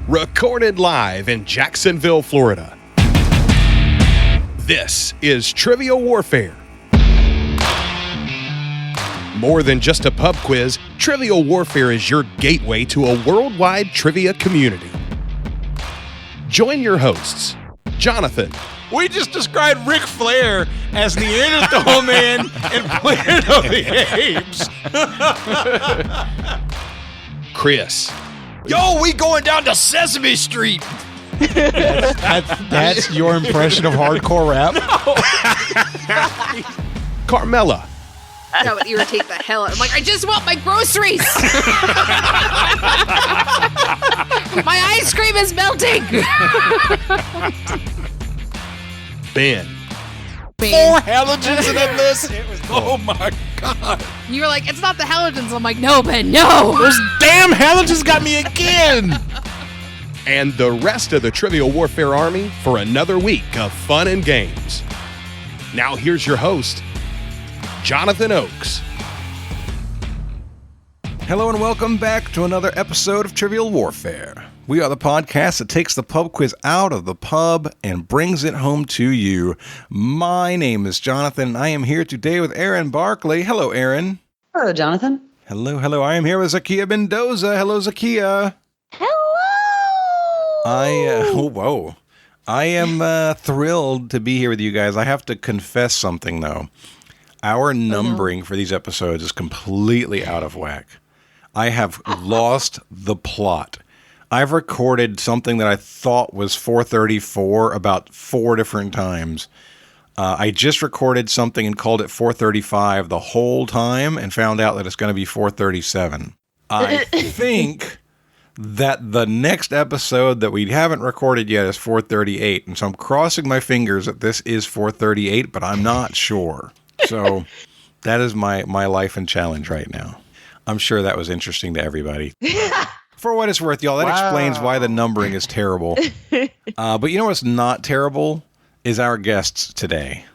recorded live in Jacksonville, Florida. This is Trivial Warfare. More than just a pub quiz, Trivial Warfare is your gateway to a worldwide trivia community. Join your hosts, Jonathan. We just described Ric Flair as Neanderthal Man and Planet of the Apes. Chris. Yo, we going down to Sesame Street. That's your impression of hardcore rap? Carmela. That would irritate the hell out. I'm like, I just want my groceries. My ice cream is melting. Ben. 4 halogens in that list. Oh my God. You were like, it's not the halogens. I'm like, no, Ben, no. Those damn halogens got me again. And the rest of the Trivial Warfare Army for another week of fun and games. Now here's your host, Jonathan Oakes. Hello and welcome back to another episode of Trivial Warfare. We are the podcast that takes the pub quiz out of the pub and brings it home to you. My name is Jonathan, and I am here today with Erin Barkley. Hello, Erin. Hello, Jonathan. Hello. I am here with Zahkia Mendoza. Hello, Zahkia. Hello. I am thrilled to be here with you guys. I have to confess something, though. Our numbering for these episodes is completely out of whack. I have lost the plot. I've recorded something that I thought was 434 about 4 different times. I just recorded something and called it 435 the whole time and found out that it's going to be 437. I think that the next episode that we haven't recorded yet is 438, and so I'm crossing my fingers that this is 438, but I'm not sure. So that is my life and challenge right now. I'm sure that was interesting to everybody. For what it's worth, y'all, that explains why the numbering is terrible. But you know what's not terrible is our guests today.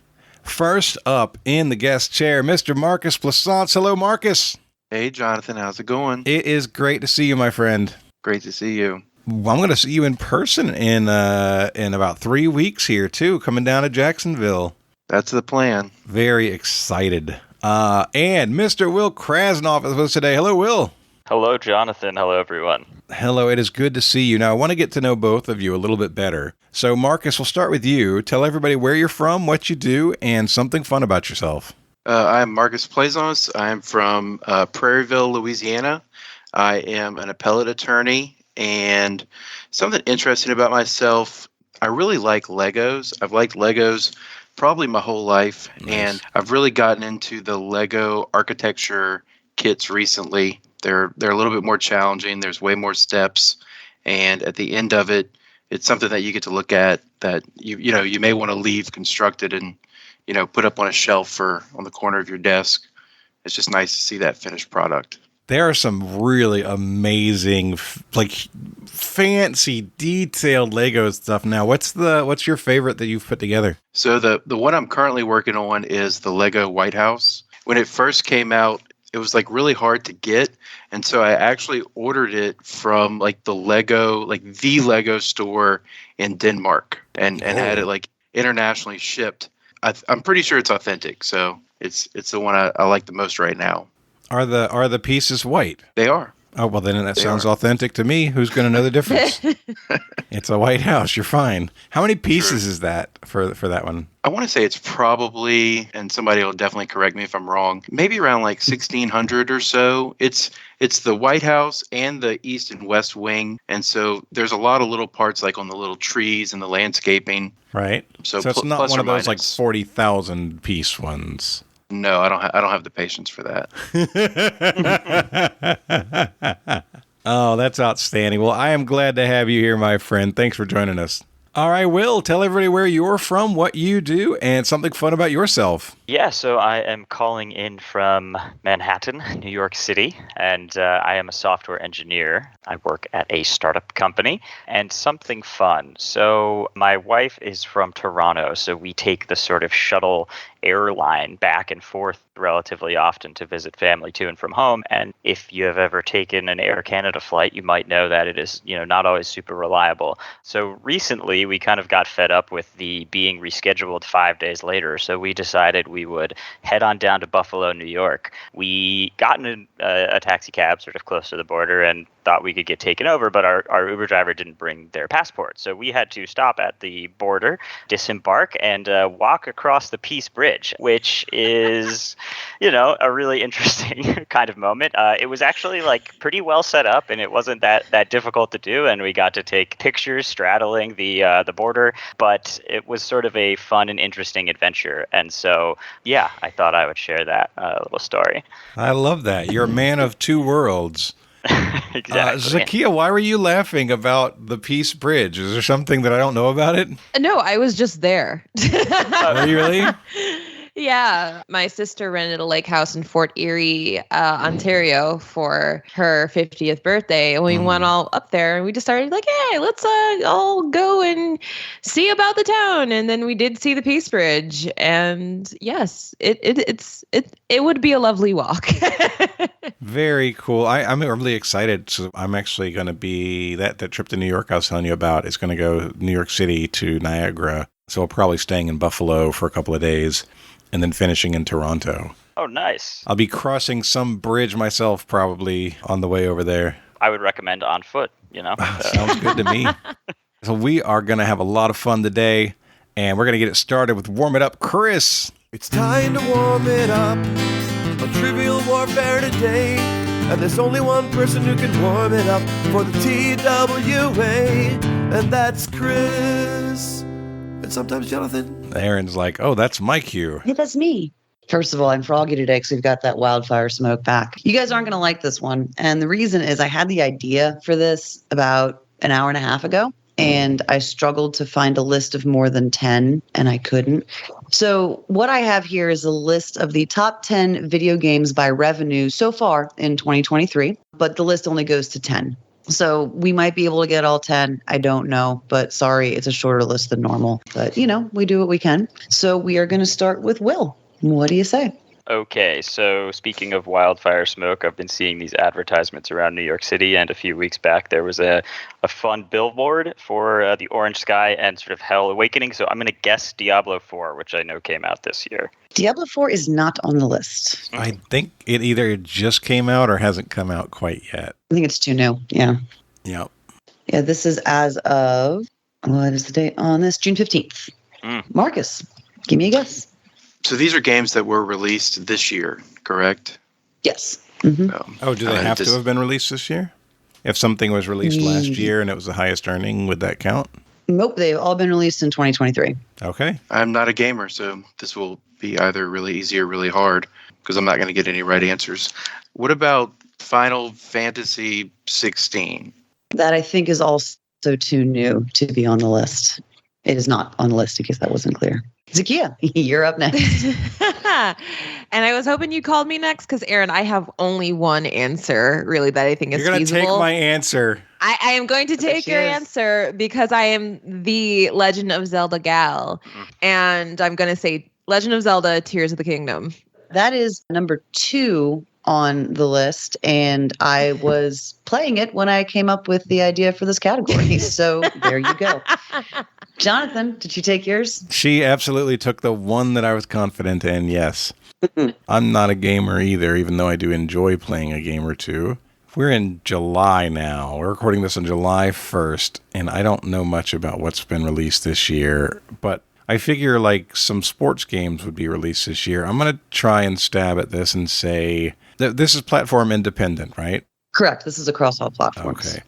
First up in the guest chair, Mr. Marcus Plaisance. Hello, Marcus. Hey, Jonathan. How's it going? It is great to see you, my friend. Great to see you. I'm going to see you in person in about 3 weeks here, too, coming down to Jacksonville. That's the plan. Very excited. And Mr. Will Krasnoff is with us today. Hello, Will. Hello, Jonathan. Hello, everyone. Hello, it is good to see you. Now, I want to get to know both of you a little bit better. So, Marcus, we'll start with you. Tell everybody where you're from, what you do, and something fun about yourself. I'm Marcus Plaisance. I'm from Prairieville, Louisiana. I am an appellate attorney, and something interesting about myself, I really like Legos. I've liked Legos probably my whole life, and I've really gotten into the Lego architecture kits recently. They're a little bit more challenging. There's way more steps, and at the end of it, it's something that you get to look at that you may want to leave constructed and put up on a shelf or on the corner of your desk. It's just nice to see that finished product. There are some really amazing, fancy, detailed Lego stuff. Now, what's your favorite that you've put together? So the one I'm currently working on is the Lego White House. When it first came out, it was really hard to get, and so I actually ordered it from the Lego store in Denmark, and had it internationally shipped. I'm pretty sure it's authentic, so it's the one I like the most right now. Are the pieces white? They are. Oh, well, then that sounds authentic to me. Who's going to know the difference? It's a White House. You're fine. How many pieces is that for that one? I want to say it's probably, and somebody will definitely correct me if I'm wrong, maybe around 1,600 or so. It's the White House and the East and West Wing, and so there's a lot of little parts on the little trees and the landscaping. Right. So it's not one of those 40,000 piece ones. No, I don't have the patience for that. Oh, that's outstanding. Well, I am glad to have you here, my friend. Thanks for joining us. All right, Will, tell everybody where you're from, what you do, and something fun about yourself. Yeah, so I am calling in from Manhattan, New York City, and I am a software engineer. I work at a startup company, and something fun. So my wife is from Toronto, so we take the sort of shuttle airline back and forth relatively often to visit family to and from home. And if you have ever taken an Air Canada flight, you might know that it is, not always super reliable. So recently we kind of got fed up with the being rescheduled 5 days later. So we decided we would head on down to Buffalo, New York. We got in a taxi cab sort of close to the border and thought we could get taken over, but our Uber driver didn't bring their passport. So we had to stop at the border, disembark, and walk across the Peace Bridge, which is, a really interesting kind of moment. It was actually pretty well set up, and it wasn't that difficult to do, and we got to take pictures straddling the border, but it was sort of a fun and interesting adventure. And so, yeah, I thought I would share that little story. I love that. You're a man of two worlds. Exactly. Zahkia, why were you laughing about the Peace Bridge? Is there something that I don't know about it? No, I was just there. Are you really? Yeah, my sister rented a lake house in Fort Erie, Ontario for her 50th birthday. And we went all up there and we just started hey, let's all go and see about the town. And then we did see the Peace Bridge. And yes, it would be a lovely walk. Very cool. I'm really excited. So I'm actually going to be, that trip to New York I was telling you about is going to go New York City to Niagara. So I'll probably staying in Buffalo for a couple of days and then finishing in Toronto. Oh, nice. I'll be crossing some bridge myself probably on the way over there. I would recommend on foot, Sounds good to me. So we are going to have a lot of fun today, and we're going to get it started with Warm It Up. Chris. It's time to warm it up on Trivial Warfare today. And there's only one person who can warm it up for the TWA, and that's Chris. And sometimes Jonathan. Erin's like, oh, that's my cue. Hey, that's me. First of all, I'm froggy today because we've got that wildfire smoke back. You guys aren't going to like this one. And the reason is I had the idea for this about an hour and a half ago, and I struggled to find a list of more than 10, and I couldn't. So what I have here is a list of the top 10 video games by revenue so far in 2023, but the list only goes to 10. So we might be able to get all 10. I don't know, but sorry, it's a shorter list than normal. But, we do what we can. So we are going to start with Will. What do you say? Okay, so speaking of wildfire smoke, I've been seeing these advertisements around New York City, and a few weeks back there was a fun billboard for the Orange Sky and sort of Hell Awakening, so I'm going to guess Diablo 4, which I know came out this year. Diablo 4 is not on the list. I think it either just came out or hasn't come out quite yet. I think it's too new, yeah. Yep. Yeah, this is as of, what is the date on this? June 15th. Marcus, give me a guess. So these are games that were released this year, correct? Yes. Mm-hmm. Do they have to have been released this year? If something was released last year and it was the highest earning, would that count? Nope, they've all been released in 2023. Okay. I'm not a gamer, so this will be either really easy or really hard because I'm not going to get any right answers. What about Final Fantasy 16? That I think is also too new to be on the list. It is not on the list in case that wasn't clear. Zahkia, you're up next. And I was hoping you called me next because, Erin, I have only one answer, really, that I think is You're going to feasible. take my answer. I am going to take your answer because I am the Legend of Zelda gal. And I'm going to say Legend of Zelda, Tears of the Kingdom. That is number 2 on the list, and I was playing it when I came up with the idea for this category. So there you go. Jonathan, did you take yours? She absolutely took the one that I was confident in, yes. I'm not a gamer either, even though I do enjoy playing a game or two. We're in July now. We're recording this on July 1st, and I don't know much about what's been released this year, but I figure some sports games would be released this year. I'm going to try and stab at this and say that this is platform independent, right? Correct. This is across all platforms. Okay.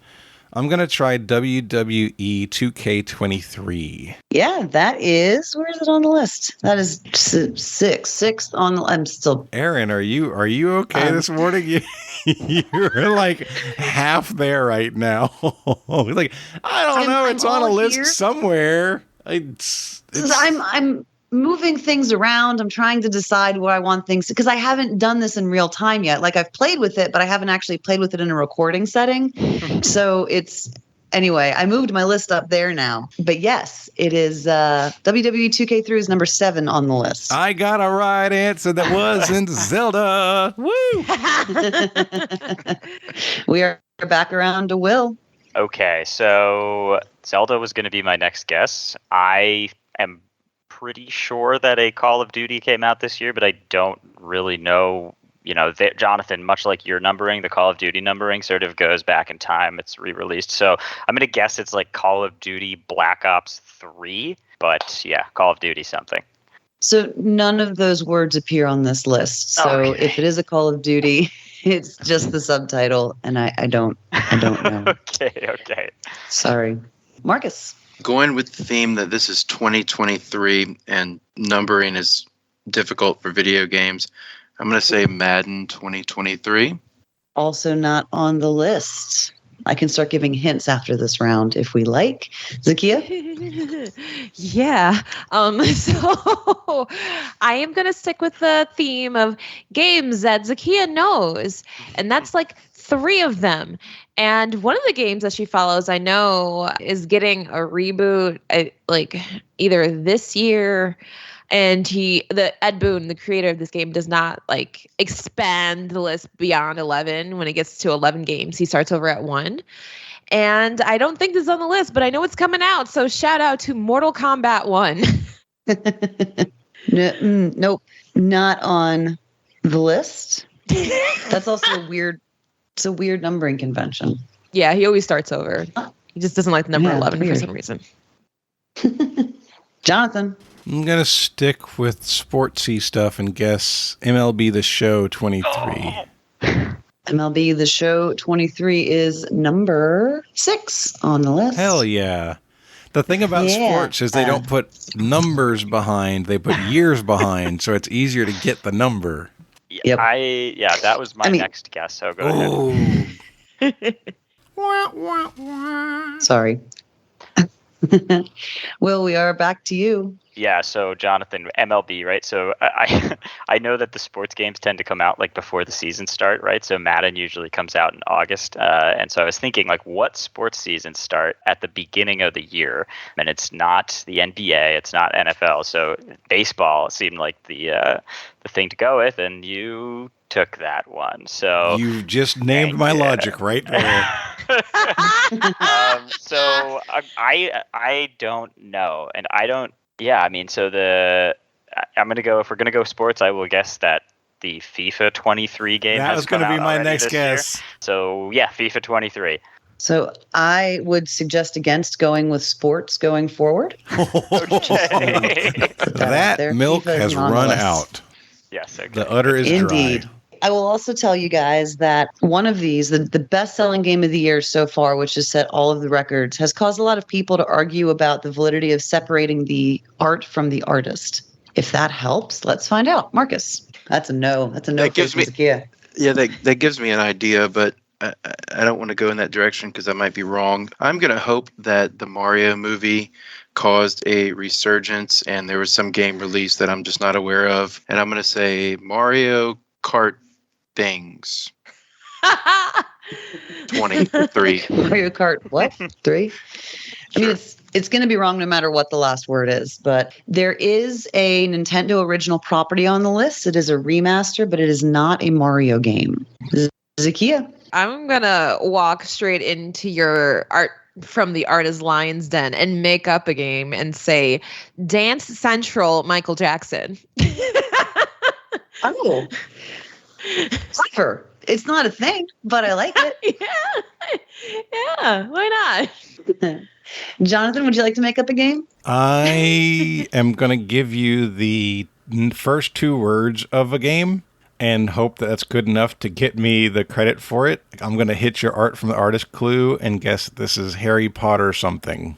I'm going to try WWE 2K23. Yeah, that is. Where is it on the list? That is sixth on the. I'm still. Erin, are you okay this morning? You're half there right now. I don't know. It's on a list here. somewhere. I'm moving things around. I'm trying to decide where I want things because I haven't done this in real time yet. Like I've played with it, but I haven't actually played with it in a recording setting. So anyway, I moved my list up there now. But yes, it is WWE 2K3 is number 7 on the list. I got a right answer that wasn't Zelda. Woo! We are back around to Will. Okay, so Zelda was going to be my next guess. I am pretty sure that a Call of Duty came out this year, but I don't really know. Jonathan, much like your numbering, the Call of Duty numbering sort of goes back in time. It's re-released. So I'm going to guess it's like Call of Duty Black Ops 3, but yeah, Call of Duty something. So none of those words appear on this list. So if it is a Call of Duty, it's just the subtitle, and I don't know. Okay. Sorry. Marcus. Going with the theme that this is 2023 and numbering is difficult for video games, I'm going to say Madden 2023. Also not on the list. I can start giving hints after this round if we like. Zahkia? Yeah. So I am going to stick with the theme of games that Zahkia knows. And that's like 3 of them. And one of the games that she follows, I know, is getting a reboot like either this year. And Ed Boon, the creator of this game, does not like expand the list beyond 11. When it gets to 11 games, he starts over at 1. And I don't think this is on the list, but I know it's coming out. So shout out to Mortal Kombat 1. Nope, not on the list. That's also weird. It's a weird numbering convention. Yeah, he always starts over. He just doesn't like the number 11 weird. for some reason. Jonathan. I'm going to stick with sportsy stuff and guess MLB The Show 23. MLB The Show 23 is number 6 on the list. Hell yeah. The thing about sports is they don't put numbers behind, they put years behind, so it's easier to get the number. Yep. That was my next guess, so go ahead. Sorry. Will, we are back to you. Yeah, so Jonathan, MLB, right? So I know that the sports games tend to come out like before the season start, right? So Madden usually comes out in August. And so I was thinking like what sports seasons start at the beginning of the year? And it's not the NBA, it's not NFL. So baseball seemed like the thing to go with, and you took that one. So you just named my logic right there. So I don't know, and I don't. Yeah, I mean, so I'm gonna go. If we're gonna go sports, I will guess that the FIFA 23 game. That was going to be my next guess. Year. So yeah, FIFA 23. So I would suggest against going with sports going forward. Okay. That milk has run out. Yes. Okay. The udder is Indeed. dry. I will also tell you guys that one of these, the best-selling game of the year so far, which has set all of the records, has caused a lot of people to argue about the validity of separating the art from the artist. If that helps, let's find out. Marcus, that's a no. That's a no. That gives me, that gives me an idea, but I don't want to go in that direction because I might be wrong. I'm going to hope that the Mario movie caused a resurgence and there was some game release that I'm just not aware of. And I'm going to say Mario Kart things. 23. Mario Kart, what? 3? I mean, it's going to be wrong no matter what the last word is, but there is a Nintendo original property on the list. It is a remaster, but it is not a Mario game. Zahkia? I'm going to walk straight into your art from the Artist Lion's Den and make up a game and say Dance Central Michael Jackson. Oh. Clever. It's not a thing, but I like it. Yeah, why not? Jonathan, would you like to make up a game? I am going to give you the first 2 words of a game and hope that that's good enough to get me the credit for it. I'm going to hit your art from the artist clue and guess this is Harry Potter something.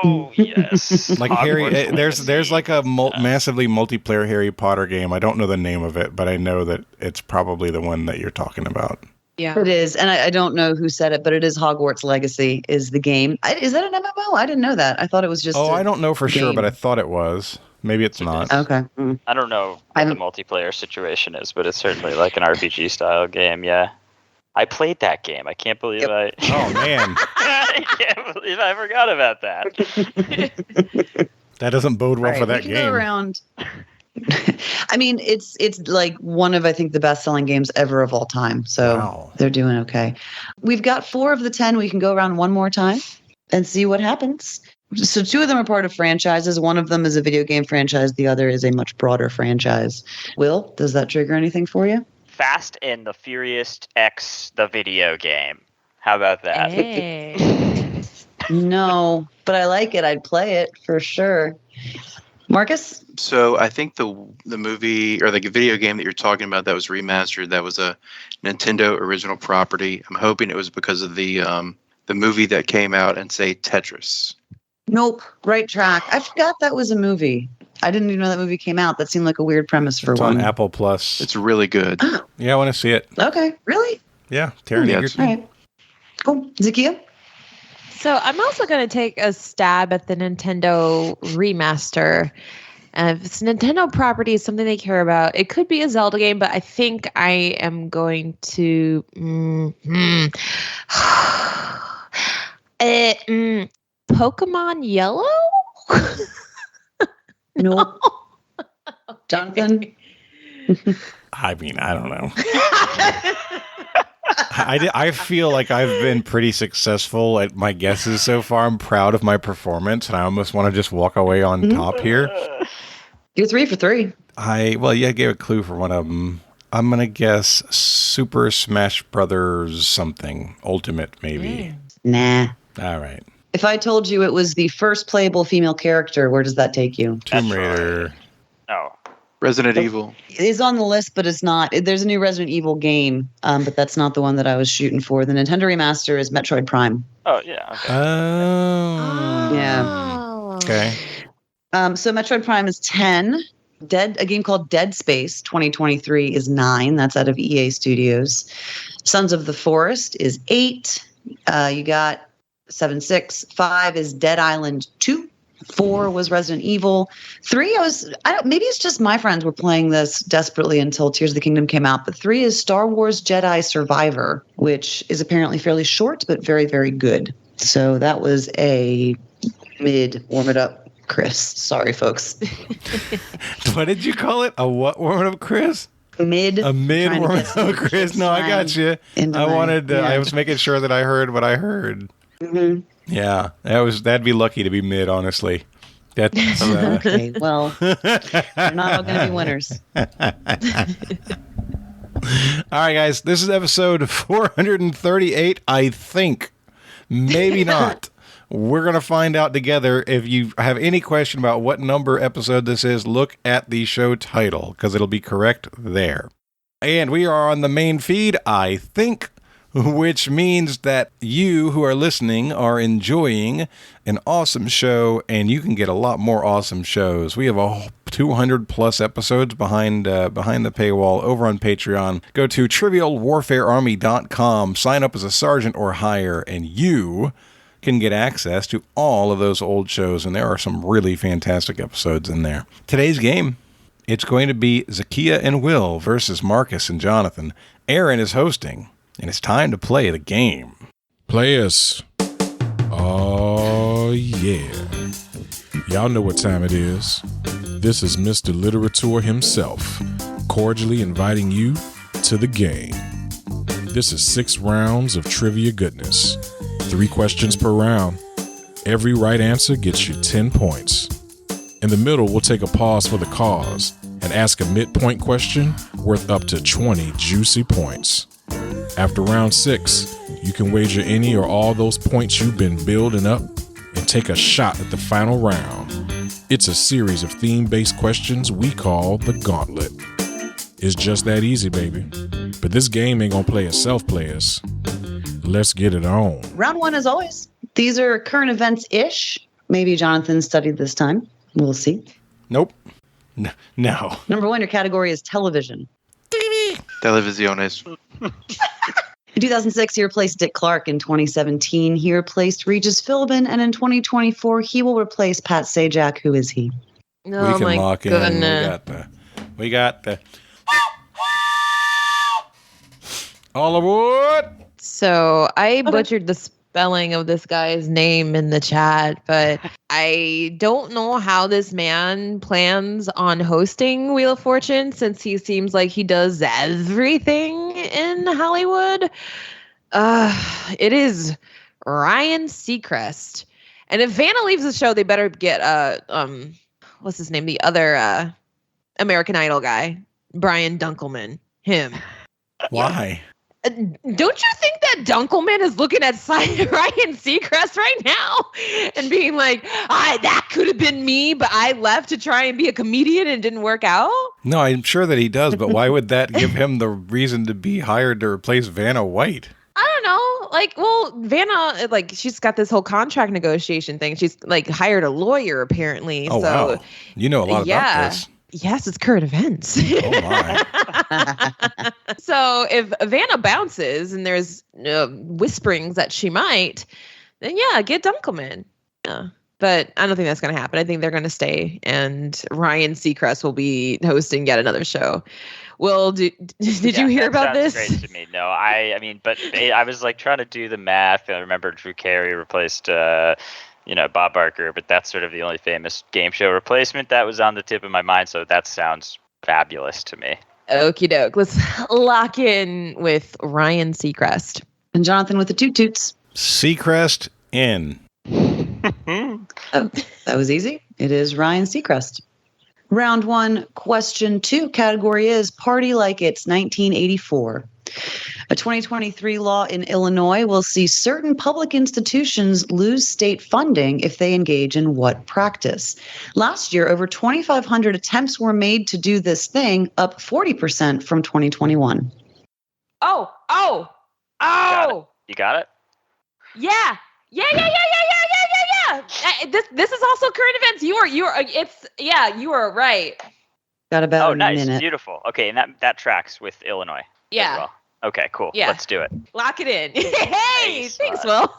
Oh, yes. Like there's like a massively multiplayer Harry Potter game. I don't know the name of it, but I know that it's probably the one that you're talking about. Yeah, it is. And I don't know who said it, but it is Hogwarts Legacy is the game. Is that an MMO? I didn't know that. I thought it was just I don't know for sure, but I thought it was. Maybe it's not. Okay. I don't know what the multiplayer situation is, but it's certainly like an RPG style game. Yeah, I played that game. I can't believe I. Oh man, I can't believe I forgot about that. that doesn't bode well for that we can game. Go around. I mean, it's like one of, I think, the best-selling games ever of all time. So they're doing okay. We've got 4 of the 10. We can go around one more time and see what happens. So 2 of them are part of franchises. One of them is a video game franchise. The other is a much broader franchise. Will, does that trigger anything for you? Fast and the Furious X, the video game. How about that? Hey. No, but I like it. I'd play it for sure. Marcus? So I think the movie or the video game that you're talking about that was remastered, that was a Nintendo original property. I'm hoping it was because of the movie that came out and say Tetris. Nope. Right track. I forgot that was a movie. I didn't even know that movie came out. That seemed like a weird premise for It's one. on Apple Plus. It's really good. Yeah, I want to see it. Okay. Really? Yeah, Taron Egerton. All right. Cool. Zahkia? So I'm also going to take a stab at the Nintendo remaster. If it's Nintendo property, is something they care about. It could be a Zelda game, but I think I am going to Pokemon Yellow? No. Jonathan? I mean, I don't know. I feel like I've been pretty successful at my guesses so far. I'm proud of my performance, and I almost want to just walk away on top here. You're 3 for 3. I gave a clue for one of them. I'm going to guess Super Smash Brothers something. Ultimate, maybe. Nah. All right. If I told you it was the first playable female character, where does that take you? Tomb Raider. No. Resident Evil. It is on the list, but it's not. There's a new Resident Evil game, but that's not the one that I was shooting for. The Nintendo remaster is Metroid Prime. Oh, yeah. Okay. Oh. Yeah. Okay. So Metroid Prime is 10. A game called Dead Space 2023 is 9. That's out of EA Studios. Sons of the Forest is 8. You got 7, 6. 5 is Dead Island 2. 4 was Resident Evil. 3 maybe it's just my friends were playing this desperately until Tears of the Kingdom came out, but 3 is Star Wars Jedi Survivor, which is apparently fairly short but very, very good. So that was a mid warm it up, Chris. Sorry, folks. What did you call it? A what warm it up, Chris? A mid warm it up, Chris. No, I got you. I was making sure that I heard what I heard. Mm-hmm. Yeah, that'd be lucky to be mid, honestly. That's okay. Well, they're not all going to be winners. All right, guys. This is episode 438. I think, maybe not. We're going to find out together. If you have any question about what number episode this is, look at the show title because it'll be correct there. And we are on the main feed, I think, which means that you who are listening are enjoying an awesome show, and you can get a lot more awesome shows. We have 200 plus episodes behind the paywall over on Patreon. Go to trivialwarfarearmy.com, sign up as a sergeant or higher, and you can get access to all of those old shows, and there are some really fantastic episodes in there. Today's game, it's going to be Zahkia and Will versus Marcus and Jonathan. Erin is hosting. And it's time to play the game. Players. Oh, yeah. Y'all know what time it is. This is Mr. Literature himself, cordially inviting you to the game. This is 6 rounds of trivia goodness. 3 questions per round. Every right answer gets you 10 points. In the middle, we'll take a pause for the cause and ask a midpoint question worth up to 20 juicy points. After round 6, you can wager any or all those points you've been building up and take a shot at the final round. It's a series of theme-based questions we call the Gauntlet. It's just that easy, baby. But this game ain't gonna play itself, players. Let's get it on. Round 1, as always. These are current events-ish. Maybe Jonathan studied this time. We'll see. Nope. No. Number 1, your category is television. Televisiones. In 2006, he replaced Dick Clark. In 2017, he replaced Regis Philbin. And in 2024, he will replace Pat Sajak. Who is he? Oh we can my lock in. goodness. We got the all aboard. So I butchered the spelling of this guy's name in the chat, but I don't know how this man plans on hosting Wheel of Fortune since he seems like he does everything in Hollywood. It is Ryan Seacrest. And if Vanna leaves the show, they better get what's his name? The other American Idol guy, Brian Dunkelman. Him. Why? Don't you think that Dunkelman is looking at Ryan Seacrest right now and being like, that could have been me, but I left to try and be a comedian and it didn't work out? No, I'm sure that he does, but why would that give him the reason to be hired to replace Vanna White? I don't know. Like, well, Vanna, like, she's got this whole contract negotiation thing. She's like hired a lawyer apparently. Oh, so, wow. You know a lot about this. Yes, it's current events. Oh, my. So if Vanna bounces and there's whisperings that she might, then yeah, get Dunkelman. Yeah. But I don't think that's going to happen. I think they're going to stay, and Ryan Seacrest will be hosting yet another show. Will, did you hear about this? Great to me. No, I mean, but I was like trying to do the math, and I remember Drew Carey replaced, Bob Barker, but that's sort of the only famous game show replacement that was on the tip of my mind. So that sounds fabulous to me. Okie doke. Let's lock in with Ryan Seacrest. And Jonathan with the toot toots. Seacrest in. Oh, that was easy. It is Ryan Seacrest. Round 1, question 2, category is Party Like It's 1984. A 2023 law in Illinois will see certain public institutions lose state funding if they engage in what practice? Last year, over 2,500 attempts were made to do this thing, up 40% from 2021. Oh! You got it? Yeah. This is also current events. You are right. Got about Oh, nice. a minute. Beautiful. Okay, and that tracks with Illinois Yeah. as well. Okay, cool. Yeah. Let's do it. Lock it in. Hey, Nice. thanks, Will.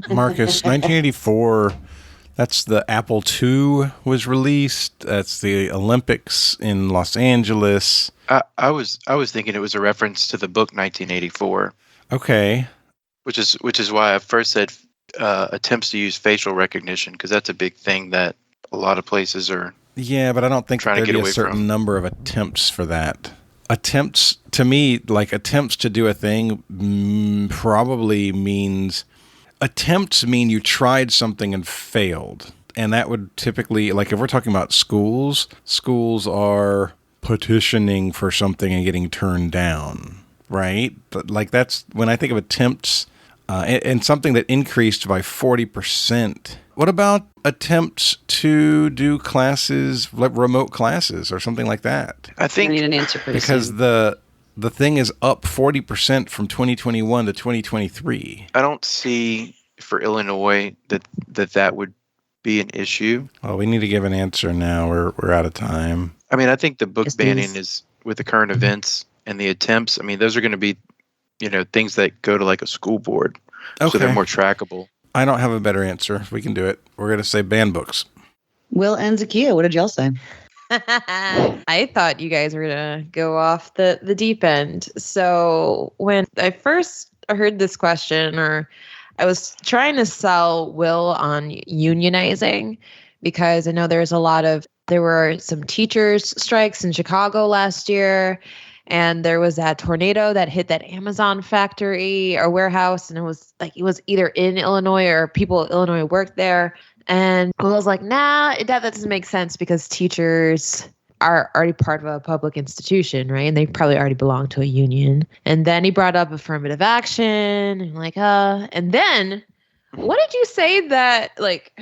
Marcus, 1984, that's the Apple II was released. That's the Olympics in Los Angeles. I was thinking it was a reference to the book 1984, Okay. which is why I first said attempts to use facial recognition, because that's a big thing that a lot of places are. Yeah, but I don't think Trying to there'd get be a away certain from. number of attempts for that. Attempts, to me, like attempts to do a thing probably means... Attempts mean you tried something and failed. And that would typically, like if we're talking about schools are petitioning for something and getting turned down, right? But like that's, when I think of attempts... and something that increased by 40%. What about attempts to do classes, like remote classes or something like that? I I think need an answer pretty Because soon. the thing is up 40% from 2021 to 2023. I don't see for Illinois that would be an issue. Well, we need to give an answer now. We're out of time. I mean, I think the book Yes, banning please. is with the current events and the attempts. I mean, those are going to be, things that go to like a school board, so they're Okay. more trackable. I don't have a better answer. We can do it. We're going to say ban books. Will and Zahkia, what did y'all say? I thought you guys were gonna go off the deep end. So when I first heard this question, or I was trying to sell Will on unionizing, because I know there were some teachers strikes in Chicago last year, and there was that tornado that hit that Amazon factory or warehouse, and it was either in Illinois or people in Illinois worked there. And I was like, nah, that doesn't make sense, because teachers are already part of a public institution, right? And they probably already belong to a union. And then he brought up affirmative action, and I'm like, and then what did you say that, like...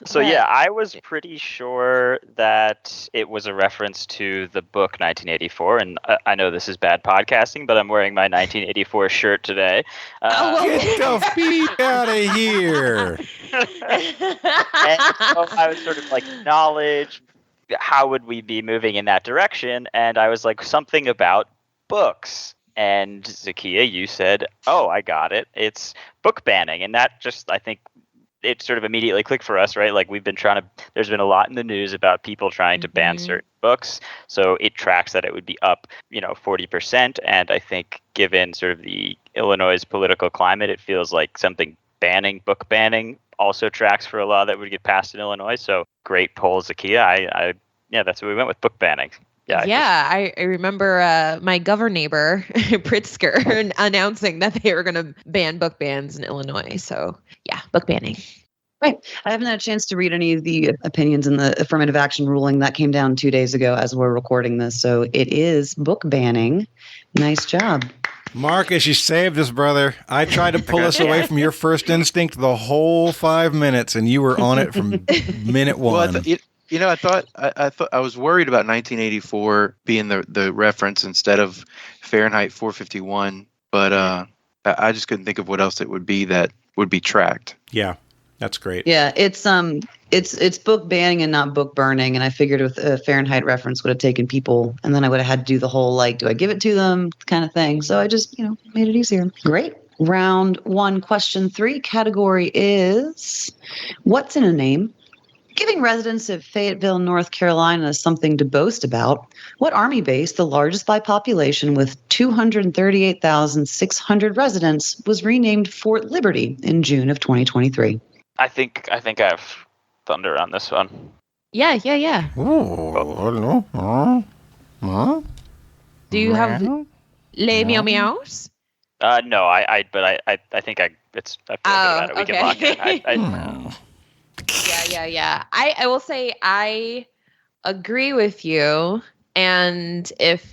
So yeah, I was pretty sure that it was a reference to the book 1984, and I know this is bad podcasting, but I'm wearing my 1984 shirt today. Get the feet out of here. And so I was sort of like, knowledge, how would we be moving in that direction? And I was like, something about books. And Zahkia, you said, oh, I got it. It's book banning. And that just, I think, it sort of immediately clicked for us, right? Like we've been there's been a lot in the news about people trying to ban certain books. So it tracks that it would be up, 40%. And I think given sort of the Illinois' political climate, it feels like something book banning also tracks for a law that would get passed in Illinois. So great poll, Zahkia. That's what we went with, book banning. I remember my governor neighbor, Pritzker, announcing that they were going to ban book bans in Illinois. So, yeah, book banning. Right. I haven't had a chance to read any of the opinions in the affirmative action ruling that came down 2 days ago as we're recording this. So it is book banning. Nice job. Marcus, you saved us, brother. I tried to pull us away from your first instinct the whole 5 minutes, and you were on it from minute one. Well, I thought I was worried about 1984 being the reference instead of Fahrenheit 451, but I just couldn't think of what else it would be that would be tracked. Yeah, that's great. Yeah, it's book banning and not book burning, and I figured with a Fahrenheit reference would have taken people, and then I would have had to do the whole do I give it to them kind of thing. So I just made it easier. Great. Round 1, question 3. Category is what's in a name? Giving residents of Fayetteville, North Carolina something to boast about, what Army base, the largest by population with 238,600 residents, was renamed Fort Liberty in June of 2023? I think I have thunder on this one. Yeah. Oh, no. Do you have les meow meows? No, I think I feel good about it. We can lock it. Yeah. I will say I agree with you. And if,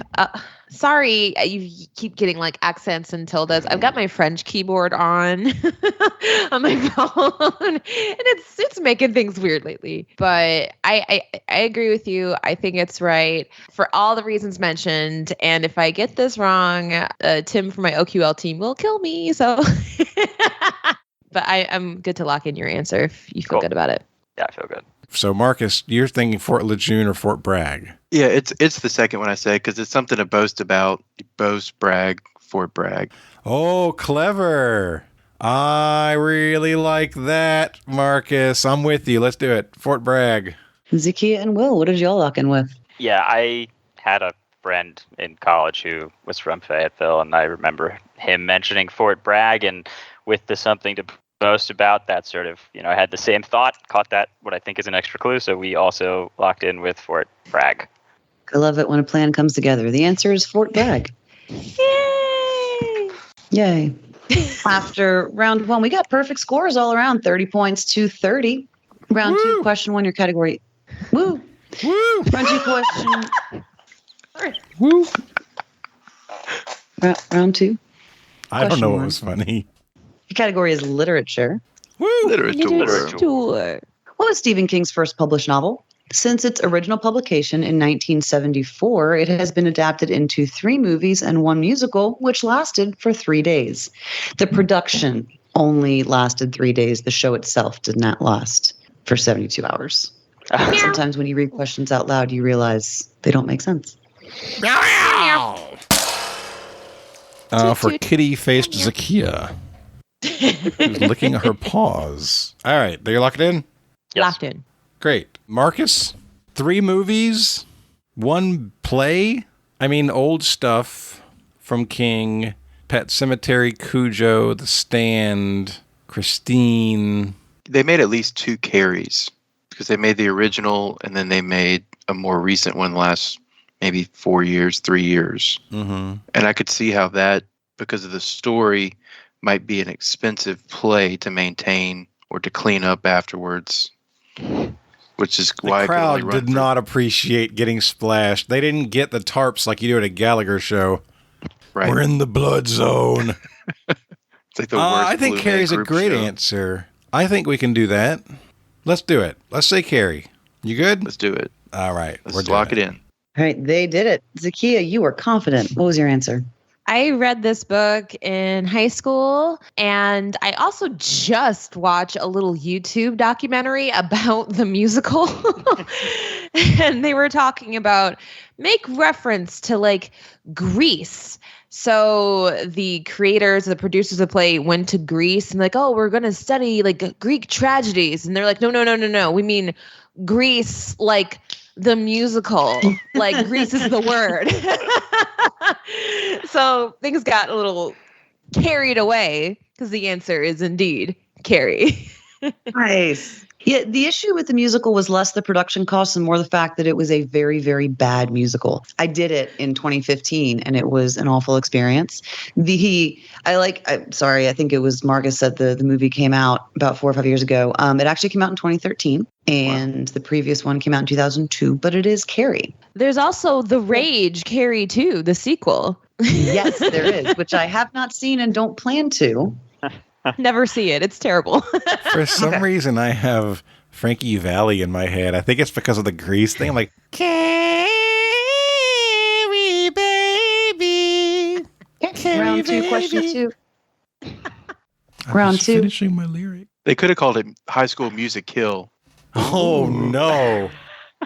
sorry, you keep getting accents and tildes. I've got my French keyboard on my phone, and it's making things weird lately. But I agree with you. I think it's right for all the reasons mentioned. And if I get this wrong, Tim from my OQL team will kill me. So, but I'm good to lock in your answer if you feel good about it. Yeah, I feel good. So, Marcus, you're thinking Fort Lejeune or Fort Bragg? Yeah, it's the second one I said because it's something to boast about. Boast, brag, Fort Bragg. Oh, clever. I really like that, Marcus. I'm with you. Let's do it. Fort Bragg. Zahkia and Will, what did y'all lock in with? Yeah, I had a friend in college who was from Fayetteville, and I remember him mentioning Fort Bragg, and with the something to boast about, that sort of, I had the same thought, caught that, what I think is an extra clue, so we also locked in with Fort Bragg. I love it when a plan comes together. The answer is Fort Bragg. Yay. After round 1, we got perfect scores all around, 30 points to 30. Round 2, question 1, your category. Woo! Woo! Round 2, question. Woo! Round 2. I don't know what was funny. Your category is literature. Woo! Literature. What was Stephen King's first published novel? Since its original publication in 1974, it has been adapted into 3 movies and 1 musical, which lasted for 3 days. The production only lasted 3 days. The show itself did not last for 72 hours. Sometimes when you read questions out loud, you realize they don't make sense. For kitty-faced Zahkia, who's licking her paws. All right, there you lock it in? Yes. Locked in. Great. Marcus, 3 movies, 1 play. I mean, old stuff from King, Pet Sematary, Cujo, The Stand, Christine. They made at least 2 Carries because they made the original and then they made a more recent one last maybe 4 years, 3 years. Mm-hmm. And I could see how that, because of the story, might be an expensive play to maintain or to clean up afterwards. Which is why the crowd did not appreciate getting splashed. They didn't get the tarps like you do at a Gallagher show. Right. We're in the blood zone. It's like the worst I think Blue Carrie's Man a Group great show. answer. I think we can do that. Let's do it. Let's say Carrie. You good? Let's do it. All right. Let's lock it in. All right, they did it. Zahkia, you were confident. What was your answer? I read this book in high school, and I also just watched a little YouTube documentary about the musical. And they were talking about make reference to like Greece. So the creators, the producers of the play went to Greece and like, oh, we're going to study like Greek tragedies. And they're like, no. We mean Greece, like the musical, like Greece is the word. So things got a little carried away because the answer is indeed Carrie. Nice. Yeah, the issue with the musical was less the production costs and more the fact that it was a very, very bad musical. I did it in 2015 and it was an awful experience. I think it was Marcus said the movie came out about 4 or 5 years ago. It actually came out in 2013 and the previous one came out in 2002, but it is Carrie. There's also The Rage Carrie 2, the sequel. Yes, there is, which I have not seen and don't plan to. Never see it. It's terrible. For some reason, I have Frankie Valli in my head. I think it's because of the Grease thing. I'm like, Carrie, baby. Round two, question 2. Round 2. Finishing my lyric. They could have called it High School Music Kill. Oh, no.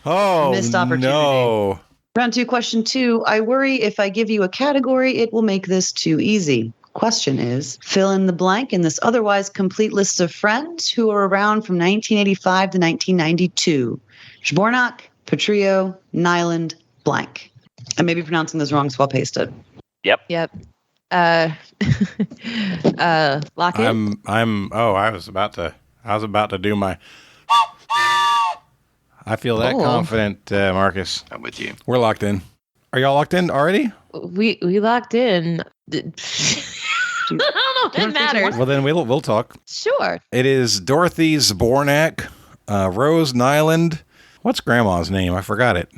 Oh, Missed opportunity. no. Round 2, question 2. I worry if I give you a category, it will make this too easy. Question is, fill in the blank in this otherwise complete list of friends who are around from 1985 to 1992. Zbornak, Petrillo, Nyland, blank. I may be pronouncing this wrong, so I'll paste it. Yep. Lock in. I was about to do my I feel that confident, Marcus. I'm with you. We're locked in. Are y'all locked in already? We locked in. I don't know if that matters. Well, then we'll talk. Sure. It is Dorothy Zbornak, Rose Nyland. What's Grandma's name? I forgot it.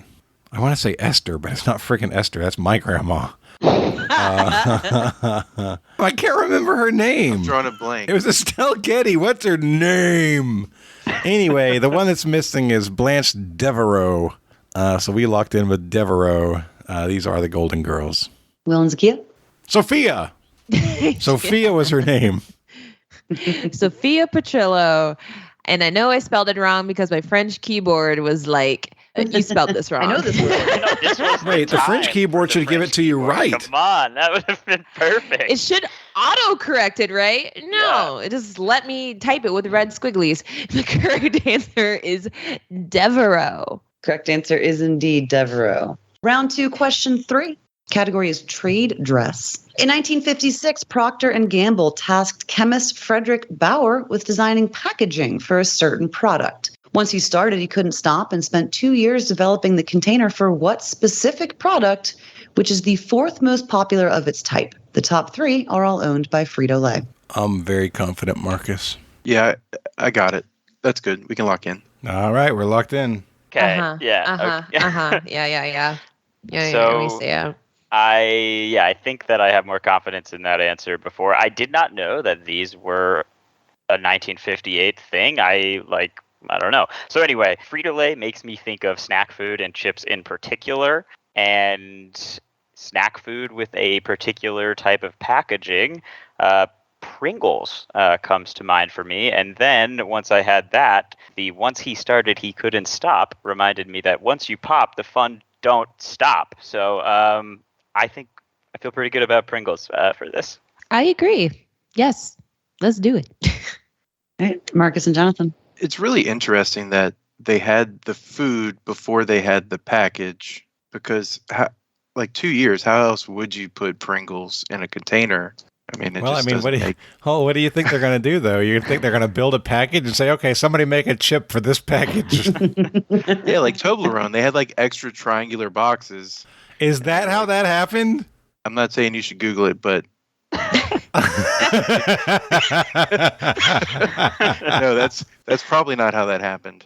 I want to say Esther, but it's not freaking Esther. That's my grandma. I can't remember her name. I'm drawing a blank. It was Estelle Getty. What's her name? Anyway, the one that's missing is Blanche Devereaux. So we locked in with Devereaux. These are the Golden Girls. Will and Zahkia? Sophia. Sophia was her name. Sophia Petrillo. And I know I spelled it wrong because my French keyboard was like, you spelled this wrong. I know this word. Wait, the French keyboard should give it to you right. Come on, that would have been perfect. It should auto-correct it, right? No, it just let me type it with red squigglies. The correct answer is Devereaux. Correct answer is indeed Devereaux. Round 2, question 3. Category is trade dress. In 1956, Procter & Gamble tasked chemist Frederick Bauer with designing packaging for a certain product. Once he started, he couldn't stop and spent 2 years developing the container for what specific product, which is the 4th most popular of its type. The top 3 are all owned by Frito-Lay. I'm very confident, Marcus. Yeah, I got it. That's good. We can lock in. All right, we're locked in. Okay. Yeah. Yeah. Yeah. I think that I have more confidence in that answer before. I did not know that these were a 1958 thing. I don't know. So anyway, Frito-Lay makes me think of snack food and chips in particular, and snack food with a particular type of packaging. Pringles comes to mind for me. And then once I had that, once he started, he couldn't stop reminded me that once you pop, the fun don't stop. So I think I feel pretty good about Pringles for this. I agree. Yes, let's do it. All right, Marcus and Jonathan. It's really interesting that they had the food before they had the package because, 2 years, how else would you put Pringles in a container? I mean, what do you think they're going to do, though? You think they're going to build a package and say, okay, somebody make a chip for this package? Yeah, like Toblerone. They had extra triangular boxes. Is that how that happened? I'm not saying you should Google it, but no, that's probably not how that happened.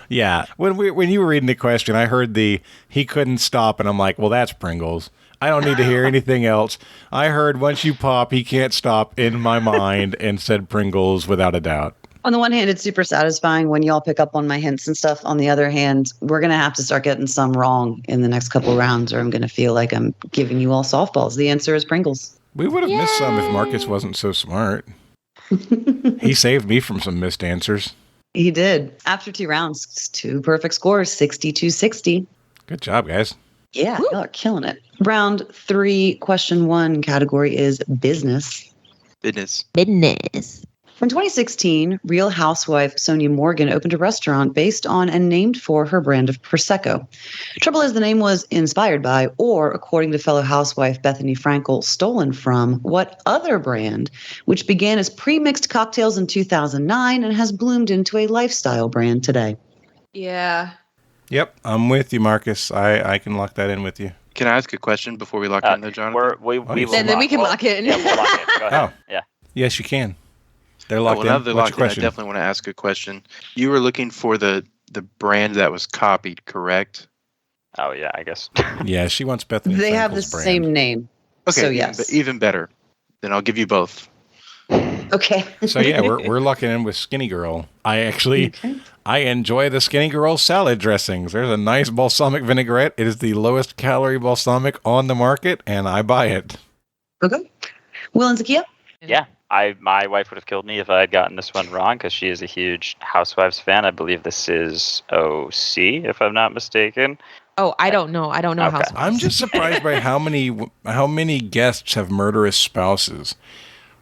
Yeah, when you were reading the question, I heard he couldn't stop, and I'm like, well, that's Pringles. I don't need to hear anything else. I heard once you pop, he can't stop in my mind, and said Pringles without a doubt. On the one hand, it's super satisfying when y'all pick up on my hints and stuff. On the other hand, we're going to have to start getting some wrong in the next couple rounds, or I'm going to feel like I'm giving you all softballs. The answer is Pringles. We would have missed some if Marcus wasn't so smart. He saved me from some missed answers. He did. After 2 rounds, 2 perfect scores, 62-60. Good job, guys. Yeah, y'all are killing it. Round 3, question 1 category is business. Business. In 2016, Real Housewife Sonia Morgan opened a restaurant based on and named for her brand of Prosecco. Trouble is, the name was inspired by, or according to fellow housewife Bethany Frankel, stolen from, what other brand, which began as pre-mixed cocktails in 2009 and has bloomed into a lifestyle brand today? Yeah. Yep, I'm with you, Marcus. I can lock that in with you. Can I ask a question before we lock in there, Jonathan? Then we can lock it in. Yeah, we'll lock it. Go ahead. Oh. Yeah. Yes, you can. They're locked in. Now they're What's locked your in, I question? definitely want to ask a question. You were looking for the brand that was copied, correct? Oh, yeah, I guess. Yeah, she wants Bethany They have the Frankel's brand. same name. Okay, So yes. even better. Then I'll give you both. Okay. So yeah, we're locking in with Skinny Girl. I enjoy the Skinny Girl salad dressings. There's a nice balsamic vinaigrette. It is the lowest calorie balsamic on the market, and I buy it. Okay. Will and Zahkia? Yeah, my wife would have killed me if I had gotten this one wrong because she is a huge Housewives fan. I believe this is OC, if I'm not mistaken. Oh, I don't know. I don't know Okay. Housewives. I'm just surprised by how many guests have murderous spouses.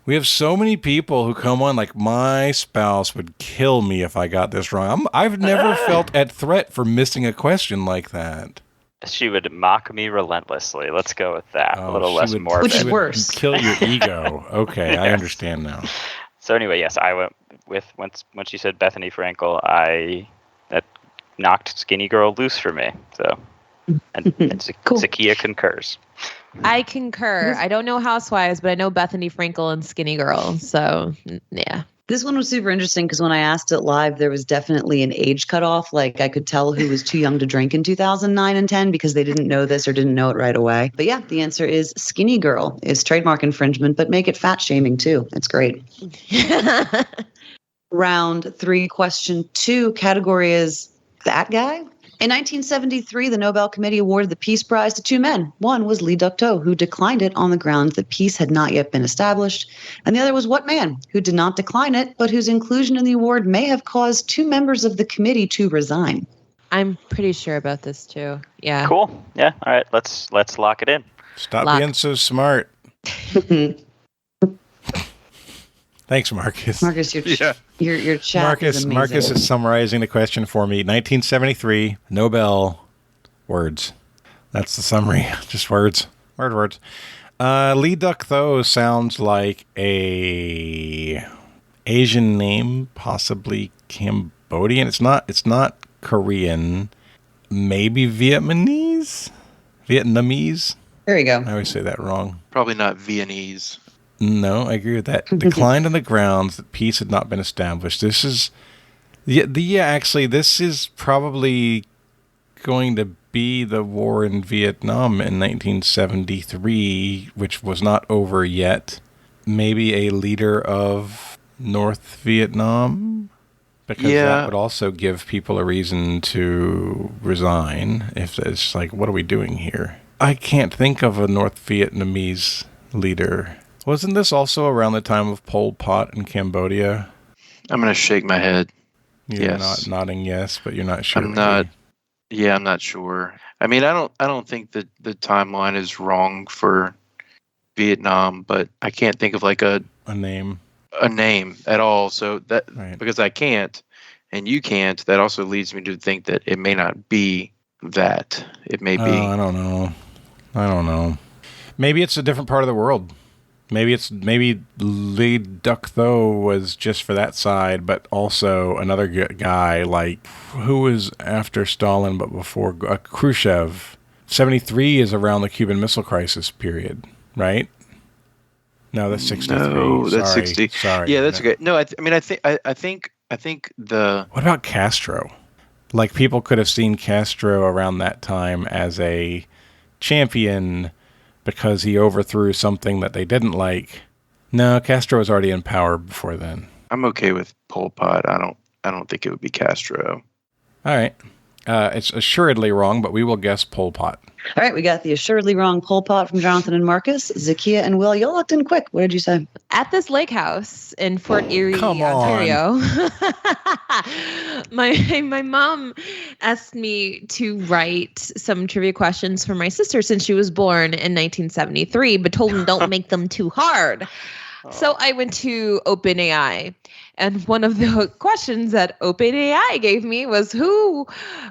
We have so many people who come on like, my spouse would kill me if I got this wrong. I've never felt at threat for missing a question like that. She would mock me relentlessly. Let's go with that. A little less morbid. Which is worse. Kill your ego. Okay, I understand now. So anyway, yes, I went with when she said Bethany Frankel, that knocked Skinny Girl loose for me. So, and Cool. Zahkia concurs. I concur. I don't know Housewives, but I know Bethany Frankel and Skinny Girl. So, yeah. This one was super interesting because when I asked it live, there was definitely an age cutoff. Like I could tell who was too young to drink in 2009 and 10 because they didn't know this or didn't know it right away. But yeah, the answer is Skinny Girl is trademark infringement, but make it fat shaming too. It's great. Round 3, question 2, category is that guy. In 1973, the Nobel Committee awarded the Peace Prize to 2 men. One was Lee Duc-Tho, who declined it on the grounds that peace had not yet been established. And the other was What Man, who did not decline it, but whose inclusion in the award may have caused 2 members of the committee to resign. I'm pretty sure about this too. Yeah. Cool. Yeah. All right. Let's lock it in. Stop Lock. being so smart. Thanks, Marcus. Marcus, your chat is amazing. Marcus is summarizing the question for me. 1973, Nobel words. That's the summary. Just words. Words. Lee Duc-Tho sounds like a Asian name, possibly Cambodian. It's not Korean. Maybe Vietnamese? There you go. I always say that wrong. Probably not Viennese. No, I agree with that. Declined on the grounds that peace had not been established. This is, actually, this is probably going to be the war in Vietnam in 1973, which was not over yet. Maybe a leader of North Vietnam? Because that would also give people a reason to resign. If it's like, what are we doing here? I can't think of a North Vietnamese leader. Wasn't this also around the time of Pol Pot in Cambodia? I'm going to shake my head. You're Yes. not nodding yes, but you're not sure. I'm not. Yeah, I'm not sure. I mean, I don't think that the timeline is wrong for Vietnam, but I can't think of like a name at all. So that Right. because I can't and you can't, that also leads me to think that it may not be that. It may be. I don't know. Maybe it's a different part of the world. Maybe Lee Duc-Tho was just for that side, but also another guy like who was after Stalin but before Khrushchev. 73 is around the Cuban Missile Crisis period, right? No, that's 63. No, that's Sorry. 60. Sorry. Yeah, that's okay. No, I think the. What about Castro? Like people could have seen Castro around that time as a champion because he overthrew something that they didn't like. No, Castro was already in power before then. I'm okay with Pol Pot. I don't think it would be Castro. All right. It's assuredly wrong, but we will guess Pol Pot. All right, we got the assuredly wrong Pol Pot from Jonathan and Marcus. Zahkia and Will, y'all looked in quick. What did you say? At this lake house in Fort Erie, Come on. Ontario, my mom asked me to write some trivia questions for my sister since she was born in 1973, but told them don't make them too hard. So I went to OpenAI, and one of the questions that OpenAI gave me was who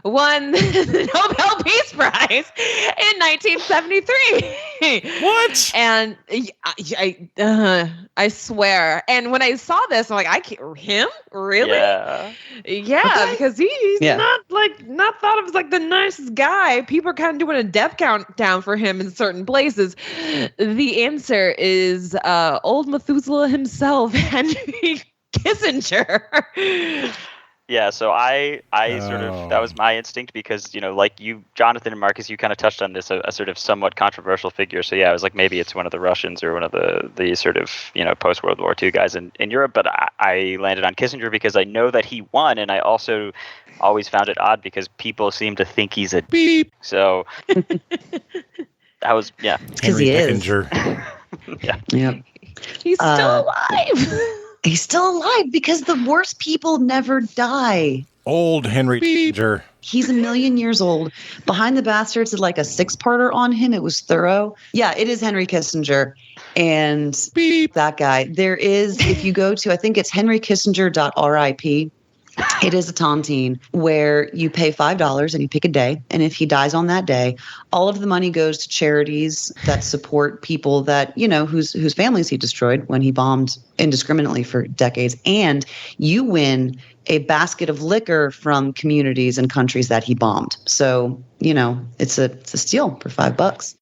won the Nobel Peace Prize in 1973. What? And I swear. And when I saw this, I'm like, I can't, him? Really? Yeah. Yeah, because he's Yeah. not thought of as like the nicest guy. People are kind of doing a death countdown for him in certain places. The answer is old Methuselah himself, Henry Kissinger. Yeah, so I sort of, that was my instinct because, like you, Jonathan and Marcus, you kind of touched on this, a sort of somewhat controversial figure. So yeah, I was like, maybe it's one of the Russians or one of the sort of, post-World War II guys in Europe. But I landed on Kissinger because I know that he won. And I also always found it odd because people seem to think he's a beep. So that was, yeah. Because he is. Kissinger. Yeah. Yep. He's still alive. He's still alive because the worst people never die. Old Henry Kissinger. He's 1 million years old. Behind the Bastards did like a 6-parter on him. It was thorough. Yeah, it is Henry Kissinger. And that guy. There is, if you go to, I think it's henrykissinger.rip. It is a tontine where you pay $5 and you pick a day. And if he dies on that day, all of the money goes to charities that support people that, whose families he destroyed when he bombed indiscriminately for decades. And you win a basket of liquor from communities and countries that he bombed. So, it's a steal for $5.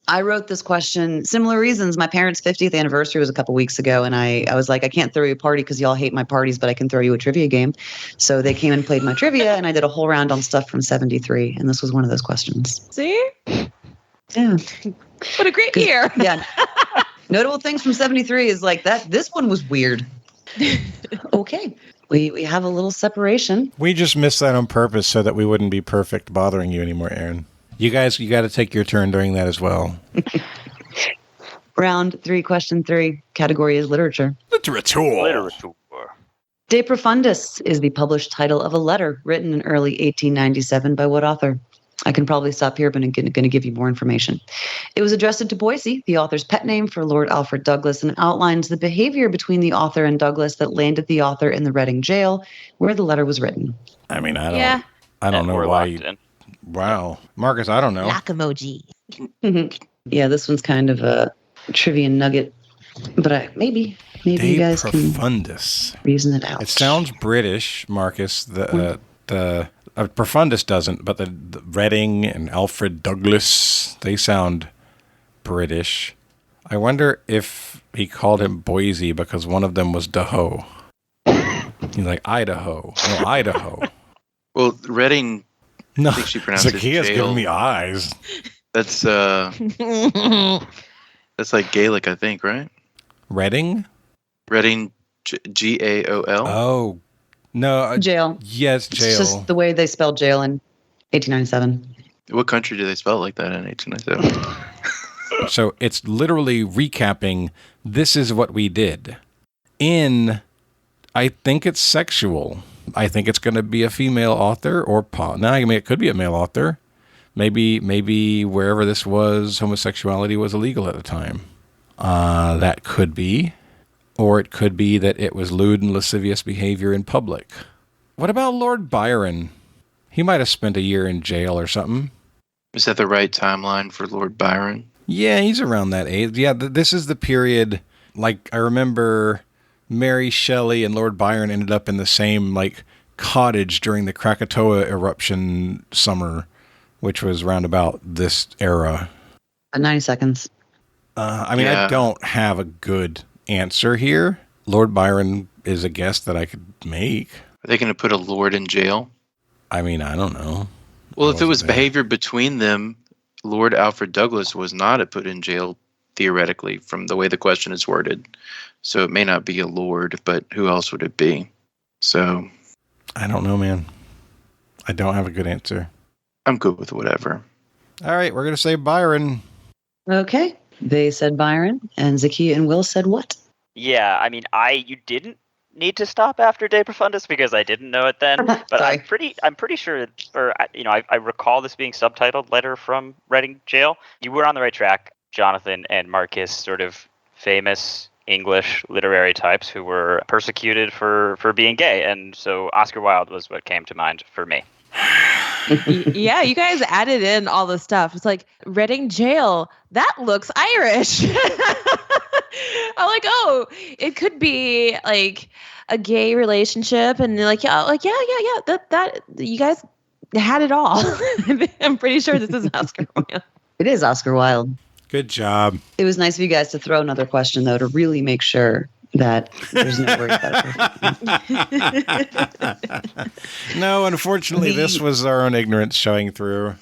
I wrote this question, similar reasons. My parents' 50th anniversary was a couple weeks ago, and I was like, I can't throw you a party because y'all hate my parties, but I can throw you a trivia game. So they came and played my trivia, and I did a whole round on stuff from 73, and this was one of those questions. See? Yeah. What a great year. Yeah. Notable things from 73 is like that. This one was weird. Okay. We have a little separation. We just missed that on purpose so that we wouldn't be perfect bothering you anymore, Erin. You guys, you got to take your turn during that as well. Round 3, question 3. Category is literature. Literature. De Profundis is the published title of a letter written in early 1897 by what author? I can probably stop here, but I'm going to give you more information. It was addressed to Boise, the author's pet name for Lord Alfred Douglas, and outlines the behavior between the author and Douglas that landed the author in the Reading jail, where the letter was written. I mean, I don't know why you... Wow. Marcus, I don't know. Knock emoji. Yeah, this one's kind of a trivia nugget, but maybe you guys Profundis. Can reason it out. It sounds British, Marcus. The Profundis doesn't, but the Reading and Alfred Douglas, they sound British. I wonder if he called him Boise because one of them was Daho. He's like Idaho. No, Idaho. Well, Reading... No, I think she pronounced it Zakia's jail. giving me eyes. That's like Gaelic, I think, right? Reading? Reading, Gaol. Oh, no. Jail. Yes, jail. It's just the way they spelled jail in 1897. What country do they spell it like that in 1897? So it's literally recapping, this is what we did. I think it's sexual. I think it's going to be a female author or it could be a male author. Maybe wherever this was, homosexuality was illegal at the time. That could be. Or it could be that it was lewd and lascivious behavior in public. What about Lord Byron? He might have spent a year in jail or something. Is that the right timeline for Lord Byron? Yeah, he's around that age. Yeah, this is the period, like, I remember... Mary Shelley and Lord Byron ended up in the same cottage during the Krakatoa eruption summer, which was round about this era. 90 seconds. I don't have a good answer here. Lord Byron is a guess that I could make. Are they going to put a lord in jail? I mean, I don't know. Well, if it was behavior between them, Lord Alfred Douglas was not put in jail, theoretically, from the way the question is worded. So it may not be a lord, but who else would it be? So I don't know, man. I don't have a good answer. I'm good with whatever. All right, we're going to say Byron. Okay. They said Byron, and Zahkia and Will said what? Yeah, I mean, you didn't need to stop after De Profundis because I didn't know it then. But Sorry. I'm pretty sure, or I recall this being subtitled "Letter from Reading Jail." You were on the right track, Jonathan and Marcus, sort of famous English literary types who were persecuted for being gay, and so Oscar Wilde was what came to mind for me. Yeah, you guys added in all the stuff. It's like Reading Jail. That looks Irish. I'm like, oh, it could be like a gay relationship, and they're like, yeah. That you guys had it all. I'm pretty sure this is Oscar Wilde. It is Oscar Wilde. Good job. It was nice of you guys to throw another question, though, to really make sure that there's no worries about it. No, unfortunately, this was our own ignorance showing through.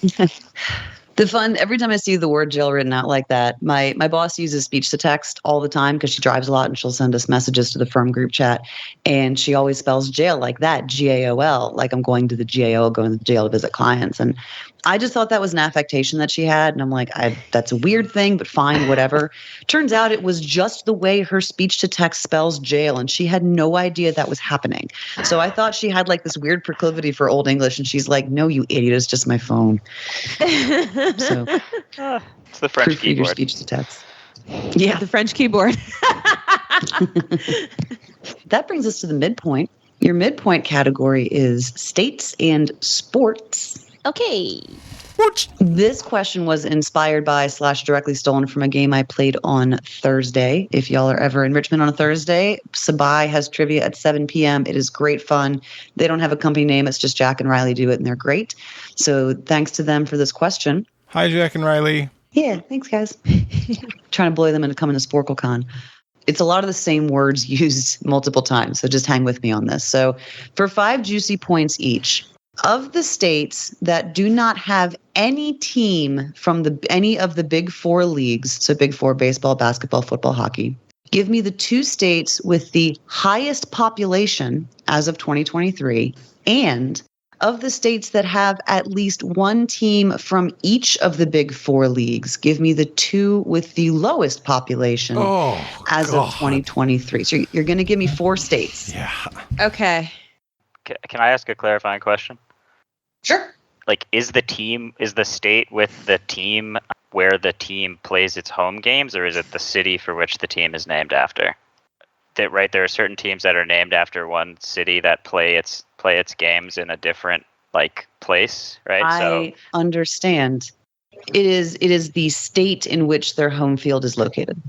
The fun, every time I see the word jail written out like that, my boss uses speech to text all the time because she drives a lot and she'll send us messages to the firm group chat. And she always spells jail like that, GAOL, like I'm going to the GAO, going to the jail to visit clients. And I just thought that was an affectation that she had. And I'm like, that's a weird thing, but fine, whatever. Turns out it was just the way her speech to text spells jail. And she had no idea that was happening. So I thought she had like this weird proclivity for Old English. And she's like, no, you idiot, it's just my phone. So It's the French proofread your keyboard. speech to text. Yeah, the French keyboard. That brings us to the midpoint. Your midpoint category is states and sports. Okay. This question was inspired by / directly stolen from a game I played on Thursday. If y'all are ever in Richmond on a Thursday, Sabai has trivia at 7 p.m. It is great fun. They don't have a company name. It's just Jack and Riley do it, and they're great. So thanks to them for this question. Hi, Jack and Riley. Yeah, thanks, guys. Trying to bully them into coming to SporkleCon. It's a lot of the same words used multiple times, so just hang with me on this. So for 5 juicy points each, of the states that do not have any team from any of the big 4 leagues, so big 4, baseball, basketball, football, hockey, give me the 2 states with the highest population as of 2023, and of the states that have at least 1 team from each of the big 4 leagues, give me the 2 with the lowest population as of 2023. So you're going to give me 4 states. Yeah. Okay. Can I ask a clarifying question? Sure. Like, is the state with the team where the team plays its home games, or is it the city for which the team is named after? Right, there are certain teams that are named after one city that play its games in a different place, right? I understand. It is the state in which their home field is located.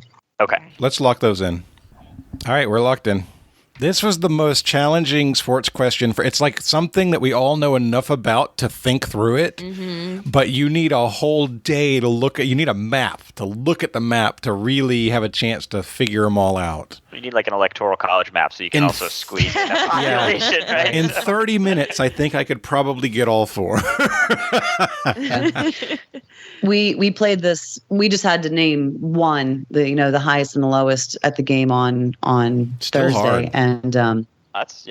Okay. Let's lock those in. All right, we're locked in. This was the most challenging sports question. It's like something that we all know enough about to think through it, but you need a whole day to look at. You need a map to look at the map to really have a chance to figure them all out. You need like an electoral college map so you can also squeeze in a population, right? In 30 minutes, I think I could probably get all 4. We played this. We just had to name one, the highest and the lowest at the game on Still Thursday, hard. and That's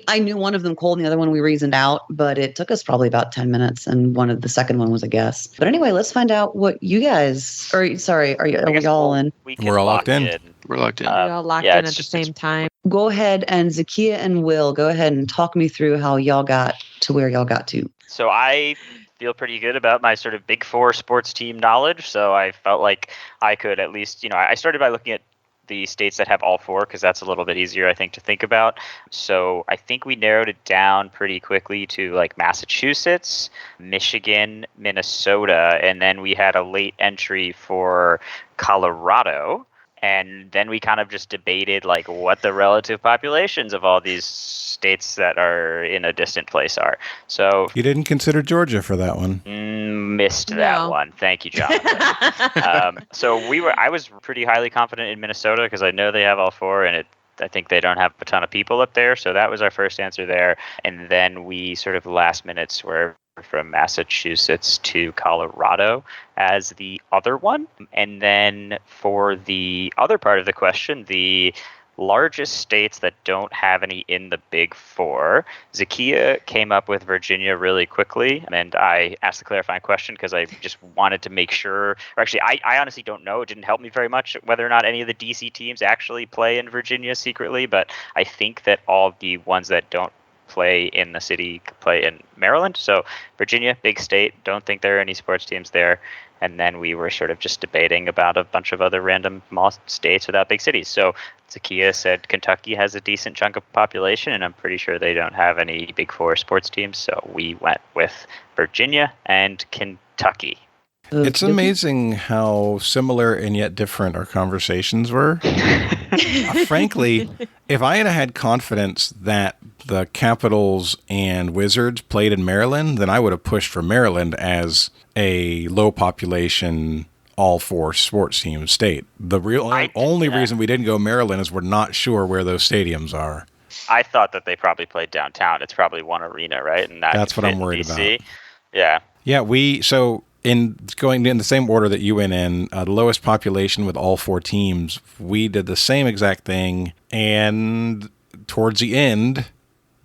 I knew one of them cold and the other one we reasoned out, but it took us probably about 10 minutes, and the second one was a guess. But anyway, let's find out what you guys. Are we all in? We're all locked in. We're locked in. We all locked in at the same time. Go ahead, and Zahkia and Will, go ahead and talk me through how y'all got to where y'all got to. So I feel pretty good about my sort of big 4 sports team knowledge. So I felt like I could at least, I started by looking at the states that have all 4 because that's a little bit easier, I think, to think about. So I think we narrowed it down pretty quickly to like Massachusetts, Michigan, Minnesota, and then we had a late entry for Colorado. And then we kind of just debated like what the relative populations of all these states that are in a distant place are. So You didn't consider Georgia for that one. Missed that one. Thank you, Jonathan. I was pretty highly confident in Minnesota because I know they have all 4, and I think they don't have a ton of people up there. So that was our first answer there. And then we sort of last minutes were from Massachusetts to Colorado as the other one. And then for the other part of the question, the largest states that don't have any in the Big Four, Zahkia came up with Virginia really quickly, and I asked the clarifying question because I just wanted to make sure, or actually I honestly don't know, it didn't help me very much whether or not any of the DC teams actually play in Virginia secretly, but I think that all the ones that don't play in the city play in Maryland. So Virginia, big state, don't think there are any sports teams there. And then we were sort of just debating about a bunch of other random small states without big cities. So Zahkia said Kentucky has a decent chunk of population, and I'm pretty sure they don't have any Big Four sports teams. So we went with Virginia and Kentucky. It's amazing how similar and yet different our conversations were. Frankly, if I had confidence that the Capitals and Wizards played in Maryland, then I would have pushed for Maryland as a low population, all four sports team state. The only reason we didn't go Maryland is we're not sure where those stadiums are. I thought that they probably played downtown. It's probably one arena, right? And that's what I'm worried about. Yeah. Yeah, so in going in the same order that you went in, the lowest population with all four teams, we did the same exact thing. And towards the end,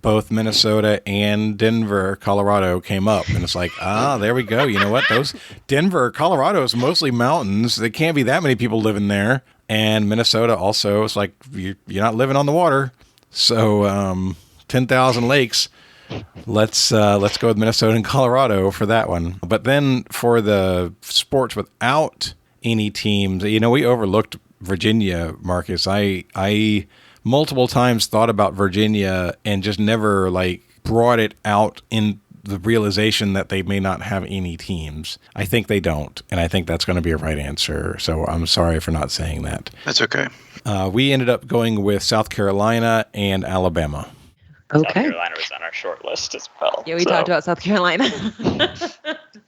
both Minnesota and Denver, Colorado came up. And it's like, there we go. You know what? Those Denver, Colorado is mostly mountains. There can't be that many people living there. And Minnesota also, it's like, you're not living on the water. So 10,000 lakes. Let's go with Minnesota and Colorado for that one. But then for the sports without any teams, we overlooked Virginia, Marcus. I multiple times thought about Virginia and just never brought it out in the realization that they may not have any teams. I think they don't, and I think that's going to be a right answer. So I'm sorry for not saying that. That's okay. We ended up going with South Carolina and Alabama. Okay. South Carolina was on our short list as well. Yeah, we talked about South Carolina.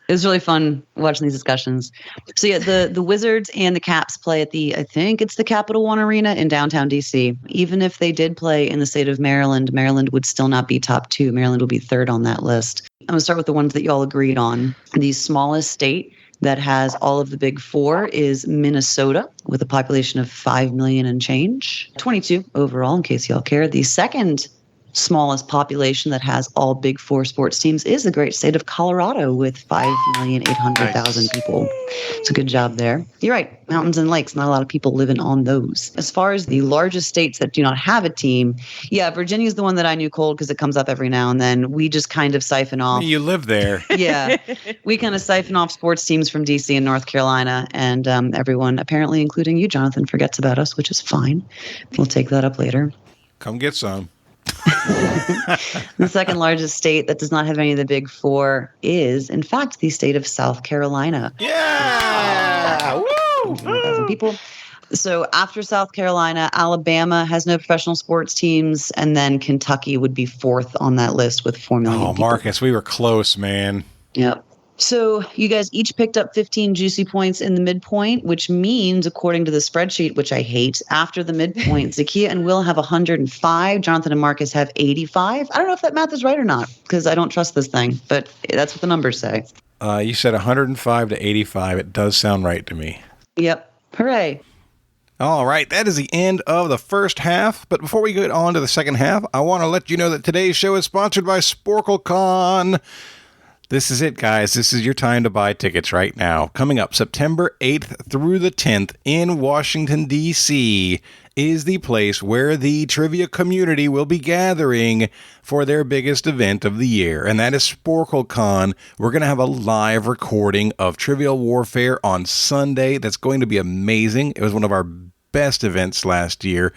It was really fun watching these discussions. So yeah, the Wizards and the Caps play at I think it's the Capital One Arena in downtown DC. Even if they did play in the state of Maryland, Maryland would still not be top two. Maryland will be third on that list. I'm going to start with the ones that y'all agreed on. The smallest state that has all of the Big Four is Minnesota, with a population of 5 million and change. 22 overall, in case y'all care. The second smallest population that has all Big Four sports teams is the great state of Colorado with 5,800,000 people. It's a good job there. You're right. Mountains and lakes, not a lot of people living on those. As far as the largest states that do not have a team, yeah, Virginia is the one that I knew cold because it comes up every now and then. We just kind of siphon off. You live there. Yeah. We kind of siphon off sports teams from DC and North Carolina, and everyone, apparently including you, Jonathan, forgets about us, which is fine. We'll take that up later. Come get some. The second largest state that does not have any of the Big Four is, in fact, the state of South Carolina. Yeah! Woo! 1,000 people. So after South Carolina, Alabama has no professional sports teams, and then Kentucky would be fourth on that list with 4 million people. Marcus, we were close, man. Yep. So you guys each picked up 15 juicy points in the midpoint, which means, according to the spreadsheet, which I hate, after the midpoint, Zahkia and Will have 105. Jonathan and Marcus have 85. I don't know if that math is right or not, because I don't trust this thing, but that's what the numbers say. You said 105 to 85. It does sound right to me. Yep. Hooray. All right, that is the end of the first half. But before we get on to the second half, I want to let you know that today's show is sponsored by SporkleCon. This is it, guys. This is your time to buy tickets right now. Coming up September 8th through the 10th in Washington, D.C. is the place where the trivia community will be gathering for their biggest event of the year, and that is SporkleCon. We're going to have a live recording of Trivial Warfare on Sunday. That's going to be amazing. It was one of our best events last year.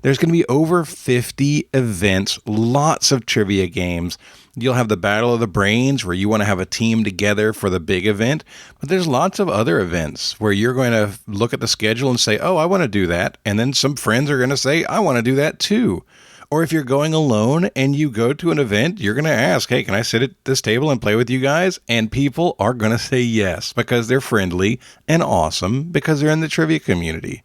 There's going to be over 50 events, lots of trivia games. You'll have the Battle of the Brains, where you want to have a team together for the big event. But there's lots of other events where you're going to look at the schedule and say, oh, I want to do that. And then some friends are going to say, I want to do that too. Or if you're going alone and you go to an event, you're going to ask, hey, can I sit at this table and play with you guys? And people are going to say yes, because they're friendly and awesome, because they're in the trivia community.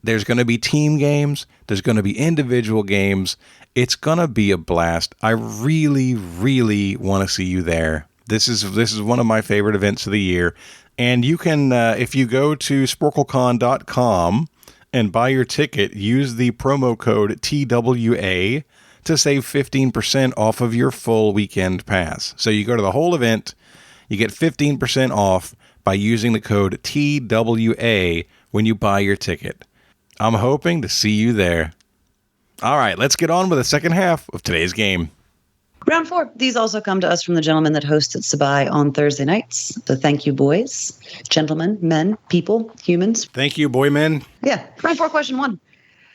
There's going to be team games. There's going to be individual games. It's going to be a blast. I really, really want to see you there. This is one of my favorite events of the year. And you can, if you go to sporklecon.com and buy your ticket, use the promo code TWA to save 15% off of your full weekend pass. So you go to the whole event, you get 15% off by using the code TWA when you buy your ticket. I'm hoping to see you there. All right, let's get on with the second half of today's game. Round 4. These also come to us from the gentleman that hosts at Sabai on Thursday nights. So thank you, boys, gentlemen, men, people, humans. Thank you, boy men. Yeah. Round 4, question 1.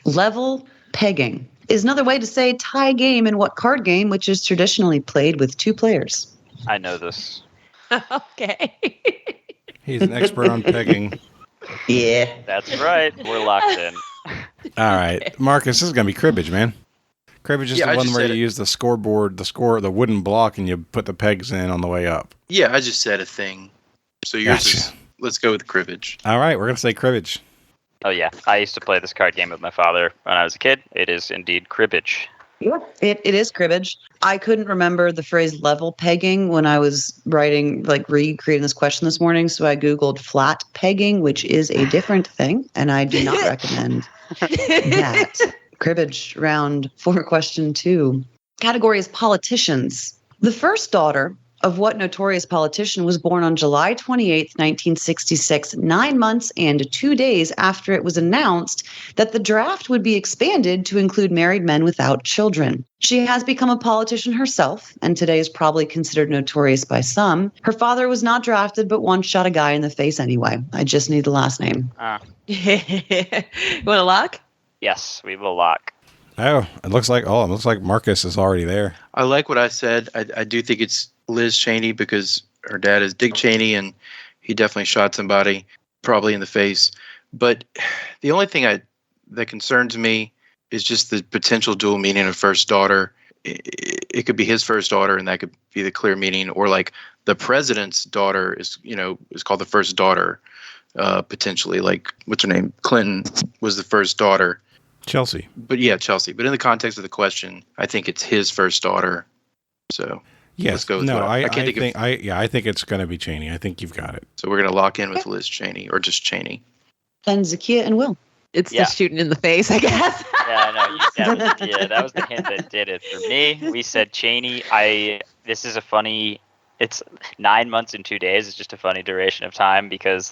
Level pegging is another way to say tie game in what card game which is traditionally played with 2 players? I know this. Okay. He's an expert on pegging. Yeah. That's right. We're locked in. All right, Marcus, this is going to be cribbage, man. Cribbage is the one where you use the scoreboard, the wooden block, and you put the pegs in on the way up. Yeah, I just said a thing. So yours is, let's go with cribbage. All right, we're going to say cribbage. Oh, yeah. I used to play this card game with my father when I was a kid. It is indeed cribbage. Yeah, it is cribbage. I couldn't remember the phrase level pegging when I was writing, recreating this question this morning. So I Googled flat pegging, which is a different thing. And I do not recommend that. Cribbage, round 4, question 2. Category is politicians. The first daughter of what notorious politician was born on July 28th, 1966, 9 months and 2 days after it was announced that the draft would be expanded to include married men without children. She has become a politician herself, and today is probably considered notorious by some. Her father was not drafted, but once shot a guy in the face anyway. I just need the last name. You want to lock? Yes, we will lock. Oh, it looks like Marcus is already there. I like what I said. I do think it's Liz Cheney because her dad is Dick Cheney, and he definitely shot somebody, probably in the face. But the only thing that concerns me is just the potential dual meaning of first daughter. It could be his first daughter, and that could be the clear meaning, or like the president's daughter is called the first daughter, potentially. Like, what's her name? Clinton was the first daughter. Chelsea. But yeah, Chelsea. But in the context of the question, I think it's his first daughter. So yes, let's go with I think it's going to be Cheney. I think you've got it. So we're going to lock in with Liz Cheney, or just Cheney. Then Zahkia and Will. It's the shooting in the face, I guess. Yeah, no, that was the hint that did it for me. We said Cheney. This is a funny. It's 9 months and 2 days. It's just a funny duration of time because,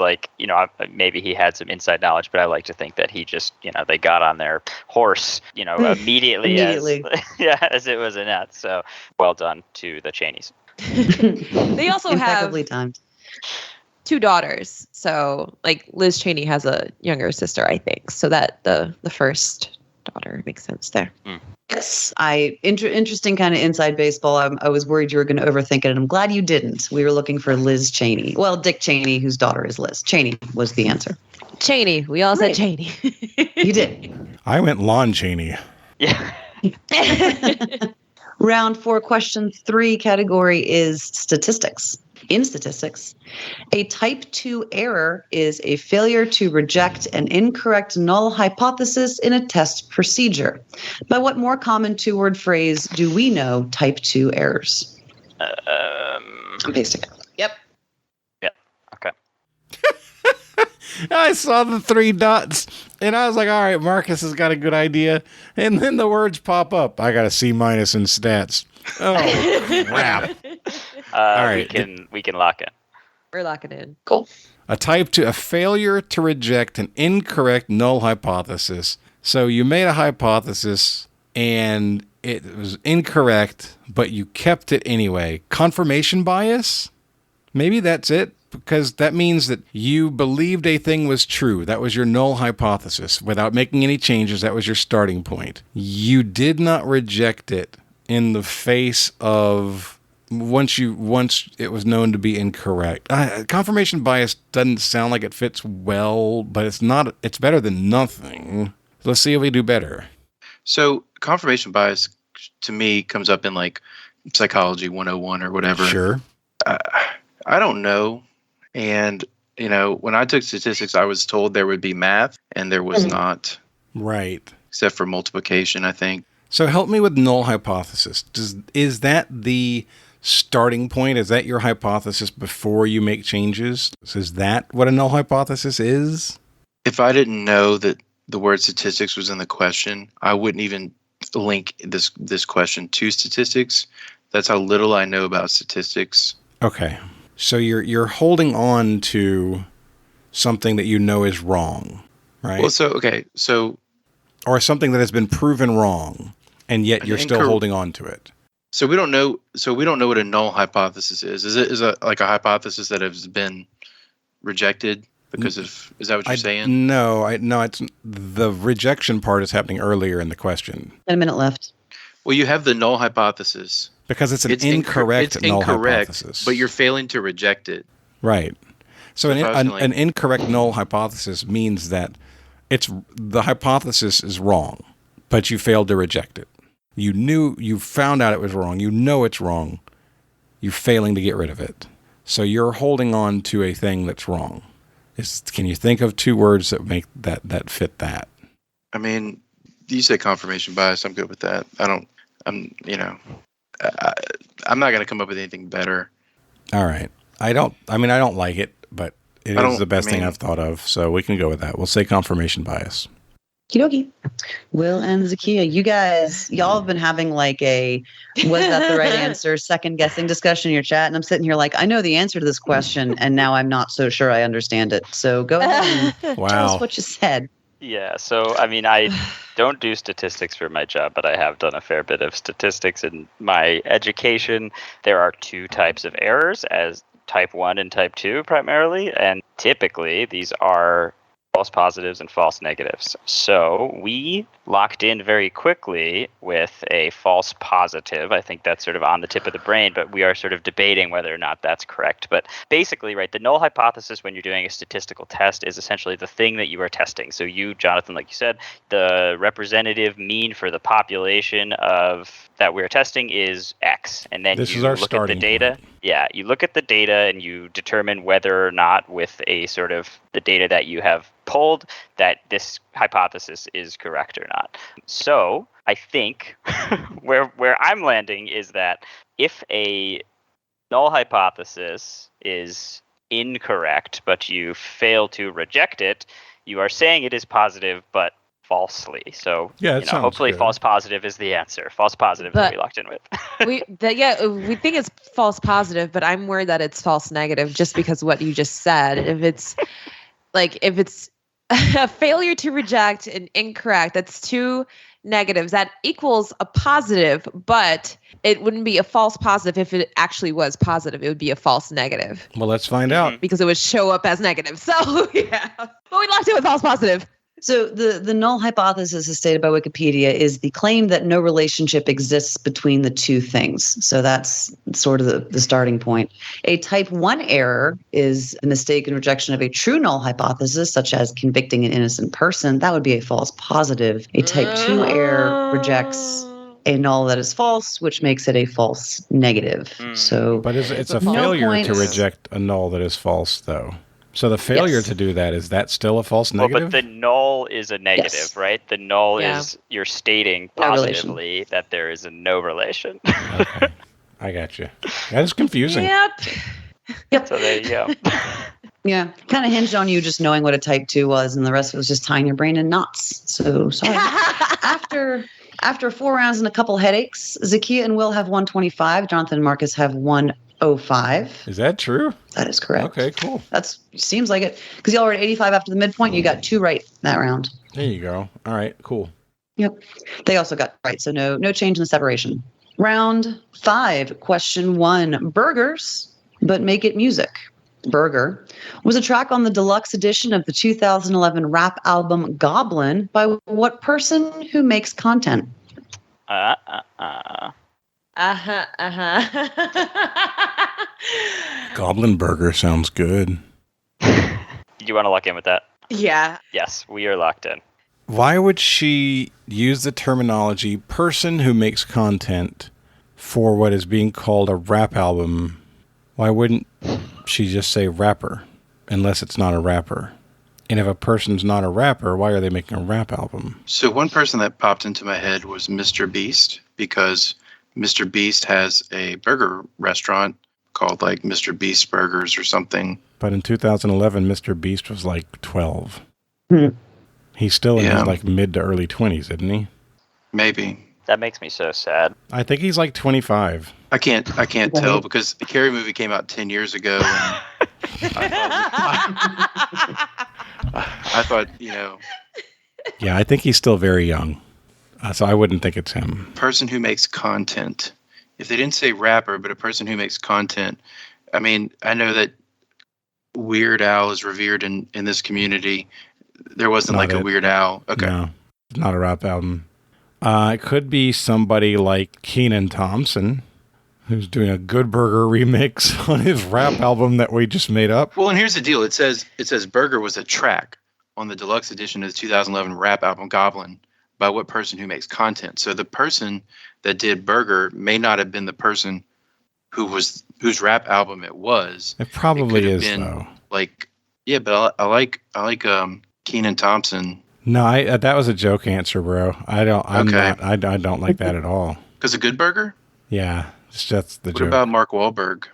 maybe he had some inside knowledge, but I like to think that he just, they got on their horse, immediately. As it was announced. So well done to the Cheneys. They also have timed. 2 daughters. So, Liz Cheney has a younger sister, I think. So that the first daughter makes sense there. Mm. Yes, interesting kind of inside baseball. I was worried you were going to overthink it, and I'm glad you didn't. We were looking for Liz Cheney. Well, Dick Cheney, whose daughter is Liz. Cheney was the answer. Cheney. We all said Cheney. You did. I went Lon Cheney. Yeah. Round 4, question 3 category is statistics. In statistics, a type 2 error is a failure to reject an incorrect null hypothesis in a test procedure. By what more common 2-word phrase do we know type 2 errors? I'm pasting it. Yep. Okay. I saw the 3 dots, and I was like, all right, Marcus has got a good idea. And then the words pop up. I got a C- in stats. Oh, crap. All right. We can lock in. We're locking in. Cool. A type 2, a failure to reject an incorrect null hypothesis. So you made a hypothesis and it was incorrect, but you kept it anyway. Confirmation bias? Maybe that's it, because that means that you believed a thing was true. That was your null hypothesis. Without making any changes, that was your starting point. You did not reject it in the face of once it was known to be incorrect. Confirmation bias doesn't sound like it fits well, but it's not. It's better than nothing. Let's see if we do better. So confirmation bias, to me, comes up in Psychology 101 or whatever. Sure. I don't know. And, when I took statistics, I was told there would be math, and there was not. Right. Except for multiplication, I think. So help me with null hypothesis. Is that the starting point? Is that your hypothesis before you make changes? Is that what a null hypothesis is? If I didn't know that the word statistics was in the question, I wouldn't even link this question to statistics. That's how little I know about statistics. Okay. So you're holding on to something that you know is wrong, right? Well, or something that has been proven wrong, and yet you're still holding on to it. So we don't know what a null hypothesis is. Is it like a hypothesis that has been rejected because of? Is that what you're saying? No, it's the rejection part is happening earlier in the question. 10 minutes left. Well, you have the null hypothesis. Because it's incorrect null hypothesis. But you're failing to reject it. Right. So an incorrect null hypothesis means that the hypothesis is wrong, but you failed to reject it. You found out it was wrong. You know it's wrong. You're failing to get rid of it. So you're holding on to a thing that's wrong. Can you think of two words that make that fit that? I mean, you say confirmation bias. I'm good with that. I'm not going to come up with anything better. All right. I don't like it, but it is the best thing I've thought of, so we can go with that. We'll say confirmation bias. Okie dokie. Will and Zahkia, y'all have been having like a, was that the right answer, second guessing discussion in your chat. And I'm sitting here like, I know the answer to this question, and now I'm not so sure I understand it. So go ahead and tell us what you said. Yeah, so I mean, I don't do statistics for my job, but I have done a fair bit of statistics in my education. There are two types of errors, as type 1 and type 2 primarily, and typically these are false positives and false negatives. So we locked in very quickly with a false positive. I think that's sort of on the tip of the brain, but we are sort of debating whether or not that's correct. But basically, right, the null hypothesis when you're doing a statistical test is essentially the thing that you are testing. So you, Jonathan, like you said, the representative mean for the population of that we're testing is X. And then you look at the data. Point. Yeah, you look at the data and you determine whether or not with a sort of the data that you have pulled that this hypothesis is correct or not. So I think where I'm landing is that if a null hypothesis is incorrect, but you fail to reject it, you are saying it is positive, but falsely. So hopefully good. False positive is the answer. False positive that we locked in with. we think it's false positive, but I'm worried that it's false negative just because of what you just said. If it's a failure to reject and incorrect, that's two negatives. That equals a positive, but it wouldn't be a false positive if it actually was positive. It would be a false negative. Well, let's find out. Because it would show up as negative. So, yeah. But we locked it with false positive. So the null hypothesis as stated by Wikipedia is the claim that no relationship exists between the two things. So that's sort of the starting point. A type 1 error is a mistaken rejection of a true null hypothesis, such as convicting an innocent person. That would be a false positive. A type 2 error rejects a null that is false, which makes it a false negative. So, but it's a failure to reject a null that is false, though. So the failure to do that, is that still a false negative? Well, but the null is a negative, right? The null is you're stating positively that there is no relation. Okay. I got you. That is confusing. Yep. So there you go. Yeah, kind of hinged on you just knowing what a type 2 was, and the rest of it was just tying your brain in knots. So sorry. After 4 rounds and a couple headaches, Zahkia and Will have 125. Jonathan and Marcus have 105. Is that true? That is correct. Okay, cool. That seems like it. Because y'all were at 85 after the midpoint. You got 2 right that round. There you go. All right, cool. Yep. They also got right, so no change in the separation. Round 5, question 1. Burgers, but make it music. Burger was a track on the deluxe edition of the 2011 rap album Goblin by what person who makes content? Goblin Burger sounds good. You want to lock in with that? Yeah. Yes, we are locked in. Why would she use the terminology person who makes content for what is being called a rap album? Why wouldn't she just say rapper, unless it's not a rapper? And if a person's not a rapper, why are they making a rap album? So one person that popped into my head was Mr. Beast, because Mr. Beast has a burger restaurant called like Mr. Beast Burgers or something. But in 2011, Mr. Beast was like 12. Hmm. He's still in his like mid to early 20s, isn't he? Maybe. That makes me so sad. I think he's like 25. I can't tell because the Carrie movie came out 10 years ago. And I thought, Yeah, I think he's still very young. So I wouldn't think it's him. Person who makes content. If they didn't say rapper, but a person who makes content. I mean, I know that Weird Al is revered in this community. There wasn't a Weird Al. Okay. No, not a rap album. It could be somebody like Kenan Thompson, who's doing a Good Burger remix on his rap album that we just made up. Well, and here's the deal. It says Burger was a track on the deluxe edition of the 2011 rap album Goblin by what person who makes content. So the person that did Burger may not have been the person whose rap album it was. It probably is though. But I like Kenan Thompson. No, that was a joke answer, bro. I don't like that at all. Because a Good Burger? Yeah, that's the joke. What about Mark Wahlberg?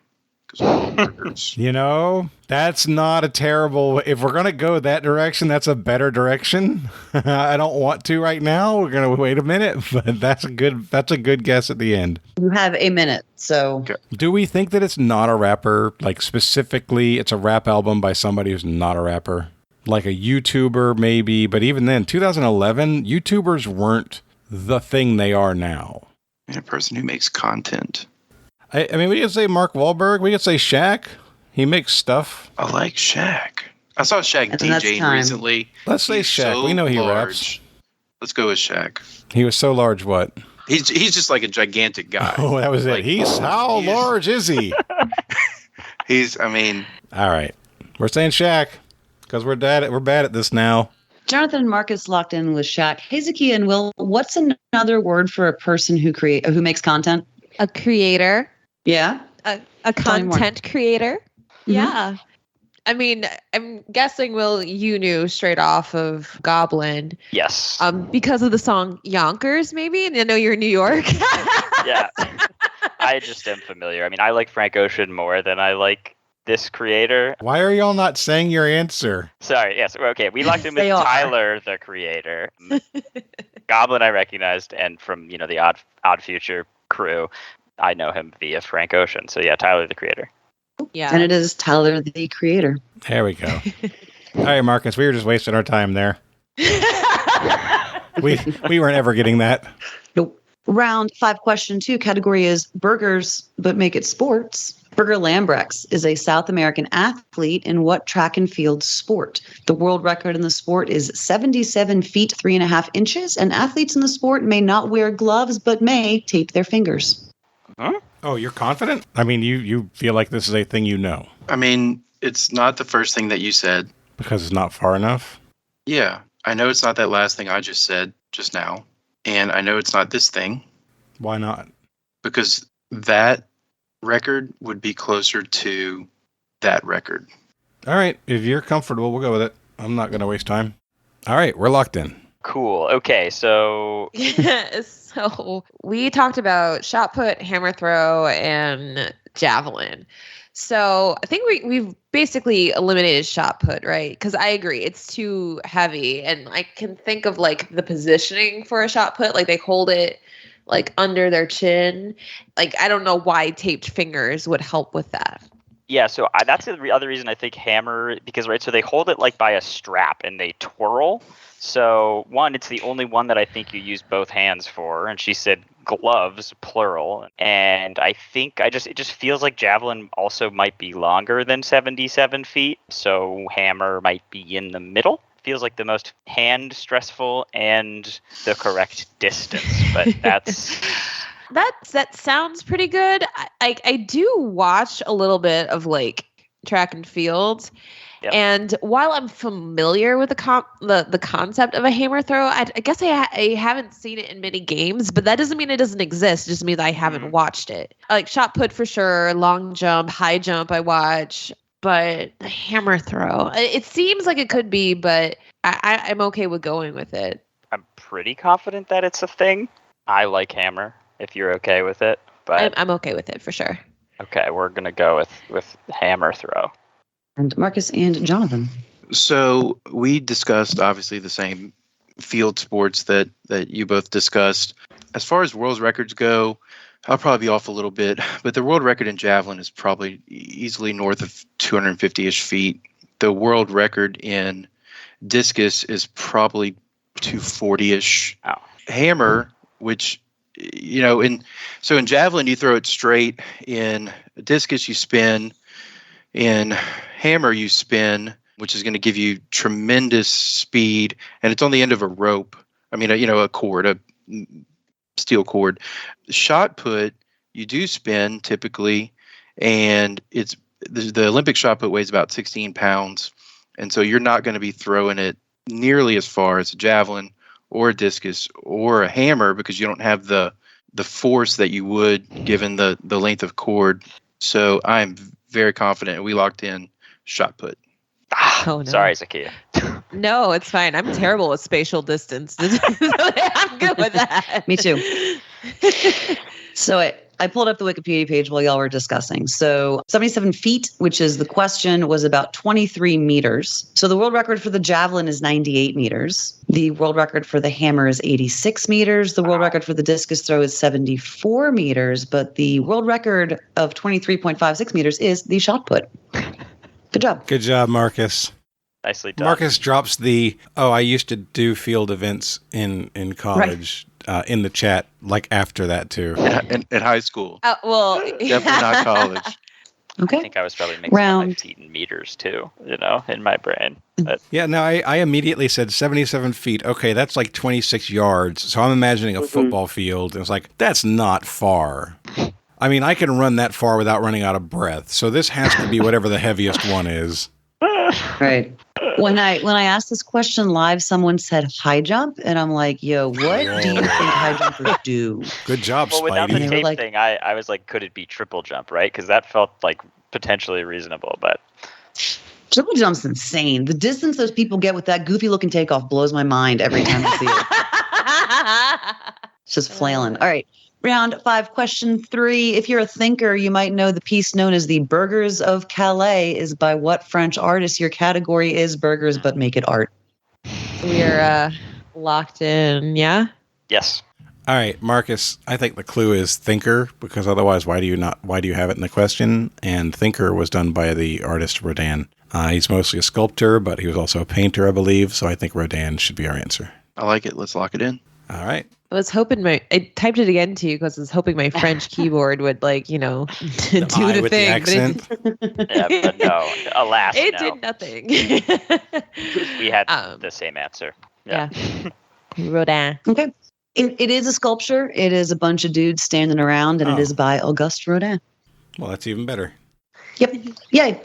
That's not a terrible. If we're gonna go that direction, that's a better direction. I don't want to right now. We're gonna wait a minute, but that's a good guess at the end. You have a minute, so. Okay. Do we think that it's not a rapper? Like specifically, it's a rap album by somebody who's not a rapper, like a YouTuber maybe. But even then, 2011, YouTubers weren't the thing they are now. And a person who makes content. I mean, we could say Mark Wahlberg. We could say Shaq. He makes stuff. I like Shaq. I saw Shaq DJing recently. Let's say Shaq. So we know he large. raps. Let's go with Shaq. He was so large, what? He's just like a gigantic guy. Oh, that was it. How large is he? All right. We're saying Shaq because we're bad at this now. Jonathan and Marcus locked in with Shaq. Hey, Zahkia and Will, what's another word for a person who makes content? A creator. Yeah. A content creator. Mm-hmm. Yeah. I mean, I'm guessing, Will, you knew straight off of Goblin. Yes. Because of the song Yonkers, maybe? And I know you're in New York. Yeah. I just am familiar. I mean, I like Frank Ocean more than I like this creator. Why are y'all not saying your answer? Sorry. Yes. Okay. We locked in with Tyler, the creator. Goblin I recognized, and from, the Odd Future crew, I know him via Frank Ocean. So yeah, Tyler, the creator. Yeah. And it is Tyler, the creator. There we go. All right, Marcus, we were just wasting our time there. we weren't ever getting that. Nope. Round 5, question 2. Category is burgers, but make it sports. Burger Lambrex is a South American athlete in what track and field sport? The world record in the sport is 77 feet 3.5 inches, and athletes in the sport may not wear gloves but may tape their fingers. Huh? Oh, you're confident? I mean, you feel like this is a thing you know. I mean, it's not the first thing that you said. Because it's not far enough? Yeah. I know it's not that last thing I just said just now. And I know it's not this thing. Why not? Because that record would be closer to that record. All right. If you're comfortable, we'll go with it. I'm not going to waste time. All right. We're locked in. Cool. Okay. So we talked about shot put, hammer throw, and javelin. So I think we've basically eliminated shot put, right? Because I agree, it's too heavy, and I can think of like the positioning for a shot put, like they hold it like under their chin. Like I don't know why taped fingers would help with that. Yeah, so that's the other reason I think hammer, because so they hold it like by a strap and they twirl. So one, it's the only one that I think you use both hands for, and she said gloves, plural. And I think it just feels like javelin also might be longer than 77 feet, so hammer might be in the middle. Feels like the most hand stressful and the correct distance, but that's... That sounds pretty good. I do watch a little bit of like track and field. Yep. And while I'm familiar with the concept of a hammer throw, I guess I haven't seen it in many games, but that doesn't mean it doesn't exist. It just means I haven't watched it. Like shot put for sure, long jump, high jump I watch, but the hammer throw, it seems like it could be, but I'm okay with going with it. I'm pretty confident that it's a thing. I like hammer. if you're okay with it. But I'm okay with it for sure. okay, we're gonna go with hammer throw. And Marcus and Jonathan. So we discussed obviously the same field sports that you both discussed. As far as world records go, I'll probably be off a little bit, but the world record in javelin is probably easily north of 250-ish feet. The world record in discus is probably 240-ish. Oh. Hammer, which, in javelin you throw it straight. In discus you spin. In hammer you spin, which is going to give you tremendous speed, and it's on the end of a rope. I mean, a cord, a steel cord. Shot put, you do spin typically, and it's the Olympic shot put weighs about 16 pounds, and so you're not going to be throwing it nearly as far as a javelin or a discus or a hammer because you don't have the force that you would given the length of cord. So I'm very confident we locked in shot put. Oh, no. Sorry, Zahkia. No, it's fine. I'm terrible with spatial distance. I'm good with that. Me too. So I pulled up the Wikipedia page while y'all were discussing. So 77 feet, which is the question, was about 23 meters. So the world record for the javelin is 98 meters. The world record for the hammer is 86 meters. The world record for the discus throw is 74 meters. But the world record of 23.56 meters is the shot put. Good job. Good job, Marcus. Nicely done. Marcus drops I used to do field events in college in the chat, like after that too. In high school. Well, Definitely not college. Okay. I think I was probably mixing up my feet and meters too, in my brain. But Yeah, no, I immediately said 77 feet. Okay, that's like 26 yards. So I'm imagining a football field. And it's like, that's not far. I mean, I can run that far without running out of breath. So this has to be whatever the heaviest one is. Right. When I asked this question live, someone said high jump, and I'm like, yo, what do you think high jumpers do? Good job, well, without the Spidey. tape thing, I was like, could it be triple jump, right? Because that felt like potentially reasonable, but Triple jump's insane. The distance those people get with that goofy looking takeoff blows my mind every time I see it. It's just flailing. All right. Round 5, question 3. If you're a thinker, you might know the piece known as the Burgers of Calais is by what French artist? Your category is burgers, but make it art. We're locked in, yeah? yes. All right, Marcus, I think the clue is thinker, because otherwise why do you have it in the question? And thinker was done by the artist Rodin. He's mostly a sculptor, but he was also a painter, I believe, so I think Rodin should be our answer. I like it. Let's lock it in. All right. I was hoping I typed it again to you because I was hoping my French keyboard would do I the with thing. the accent. Yeah, but no. Alas, It no. did nothing. We had the same answer. Yeah. Rodin. Okay. It is a sculpture. It is a bunch of dudes standing around, and it is by Auguste Rodin. Well, that's even better. Yep. Yay.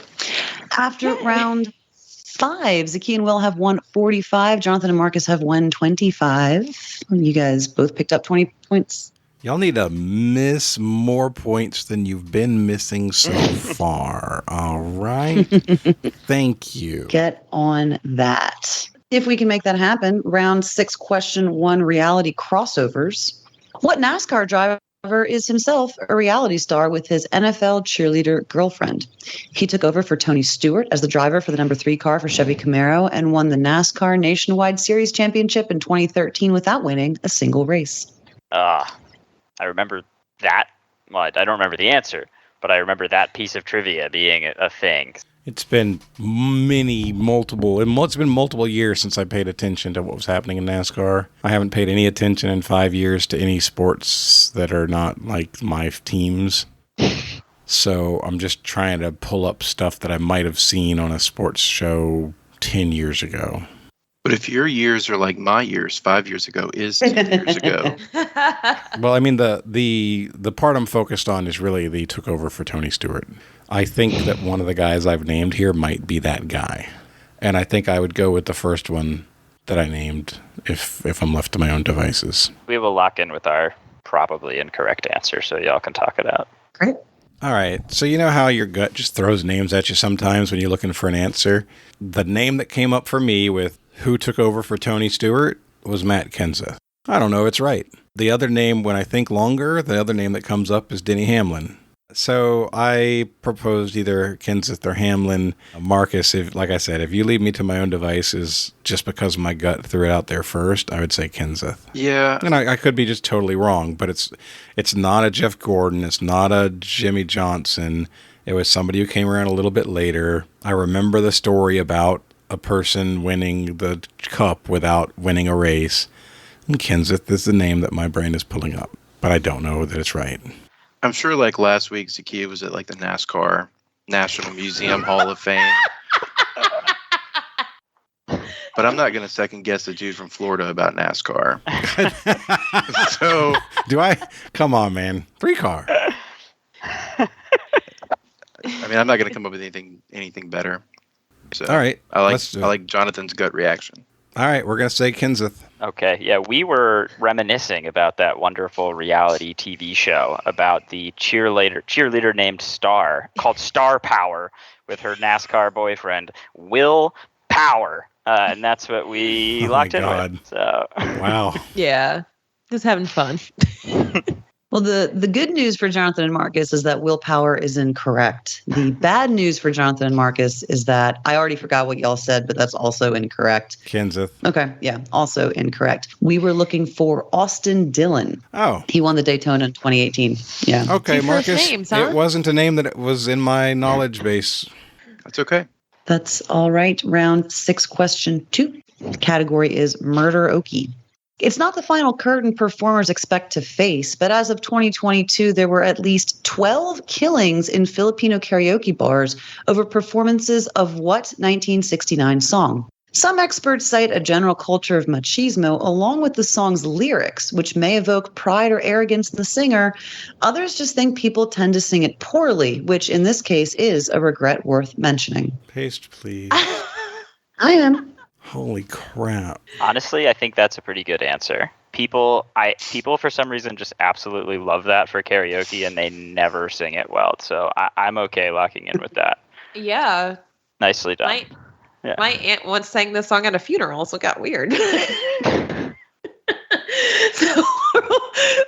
After round 5, Zahkia and Will have won 45. Jonathan and Marcus have won 25. You guys both picked up 20 points. Y'all need to miss more points than you've been missing so far. All right. Thank you. Get on that. If we can make that happen, round 6, question 1, reality crossovers. What NASCAR driver is himself a reality star with his NFL cheerleader girlfriend? He took over for Tony Stewart as the driver for the number 3 car for Chevy Camaro and won the NASCAR Nationwide Series Championship in 2013 without winning a single race. I remember that. Well, I don't remember the answer, but I remember that piece of trivia being a thing. It's been multiple years since I paid attention to what was happening in NASCAR. I haven't paid any attention in 5 years to any sports that are not like my teams. So I'm just trying to pull up stuff that I might have seen on a sports show 10 years ago. But if your years are like my years, 5 years ago is 10 years ago. Well, I mean, the part I'm focused on is really the took over for Tony Stewart. I think that one of the guys I've named here might be that guy. And I think I would go with the first one that I named if I'm left to my own devices. We will lock in with our probably incorrect answer so y'all can talk it out. Great. All right. So you know how your gut just throws names at you sometimes when you're looking for an answer? The name that came up for me with who took over for Tony Stewart was Matt Kenseth. I don't know. It's right. The other name, when I think longer, the other name that comes up is Denny Hamlin. So I proposed either Kenseth or Hamlin. Marcus, like I said, if you leave me to my own devices just because my gut threw it out there first, I would say Kenseth. Yeah. And I could be just totally wrong, but it's not a Jeff Gordon. It's not a Jimmy Johnson. It was somebody who came around a little bit later. I remember the story about a person winning the cup without winning a race. And Kenseth is the name that my brain is pulling up, but I don't know that it's right. I'm sure like last week, Zahkia was at like the NASCAR National Museum Hall of Fame. But I'm not going to second guess the dude from Florida about NASCAR. So do I? Come on, man. Free car. I mean, I'm not going to come up with anything better. So all right. I like Jonathan's gut reaction. All right, we're going to say Kenseth. Okay, yeah, we were reminiscing about that wonderful reality TV show about the cheerleader named Star, called Star Power, with her NASCAR boyfriend, Will Power. And that's what we locked in with. So. Wow. Yeah, just having fun. Well, the good news for Jonathan and Marcus is that willpower is incorrect. The bad news for Jonathan and Marcus is that I already forgot what y'all said, but that's also incorrect. Kenseth. Okay, yeah, also incorrect. We were looking for Austin Dillon. Oh. He won the Daytona in 2018. Yeah. Okay, Two Marcus. first names, huh? It wasn't a name that was in my knowledge base. That's okay. That's all right. Round 6, question 2. The category is Murder Okie. It's not the final curtain performers expect to face, but as of 2022, there were at least 12 killings in Filipino karaoke bars over performances of what 1969 song? Some experts cite a general culture of machismo along with the song's lyrics, which may evoke pride or arrogance in the singer. Others just think people tend to sing it poorly, which in this case is a regret worth mentioning. Paste, please. I am. Holy crap. Honestly, I think that's a pretty good answer. People for some reason just absolutely love that for karaoke, and they never sing it well. So I'm okay locking in with that. Yeah. Nicely done. My aunt once sang this song at a funeral, so it got weird. So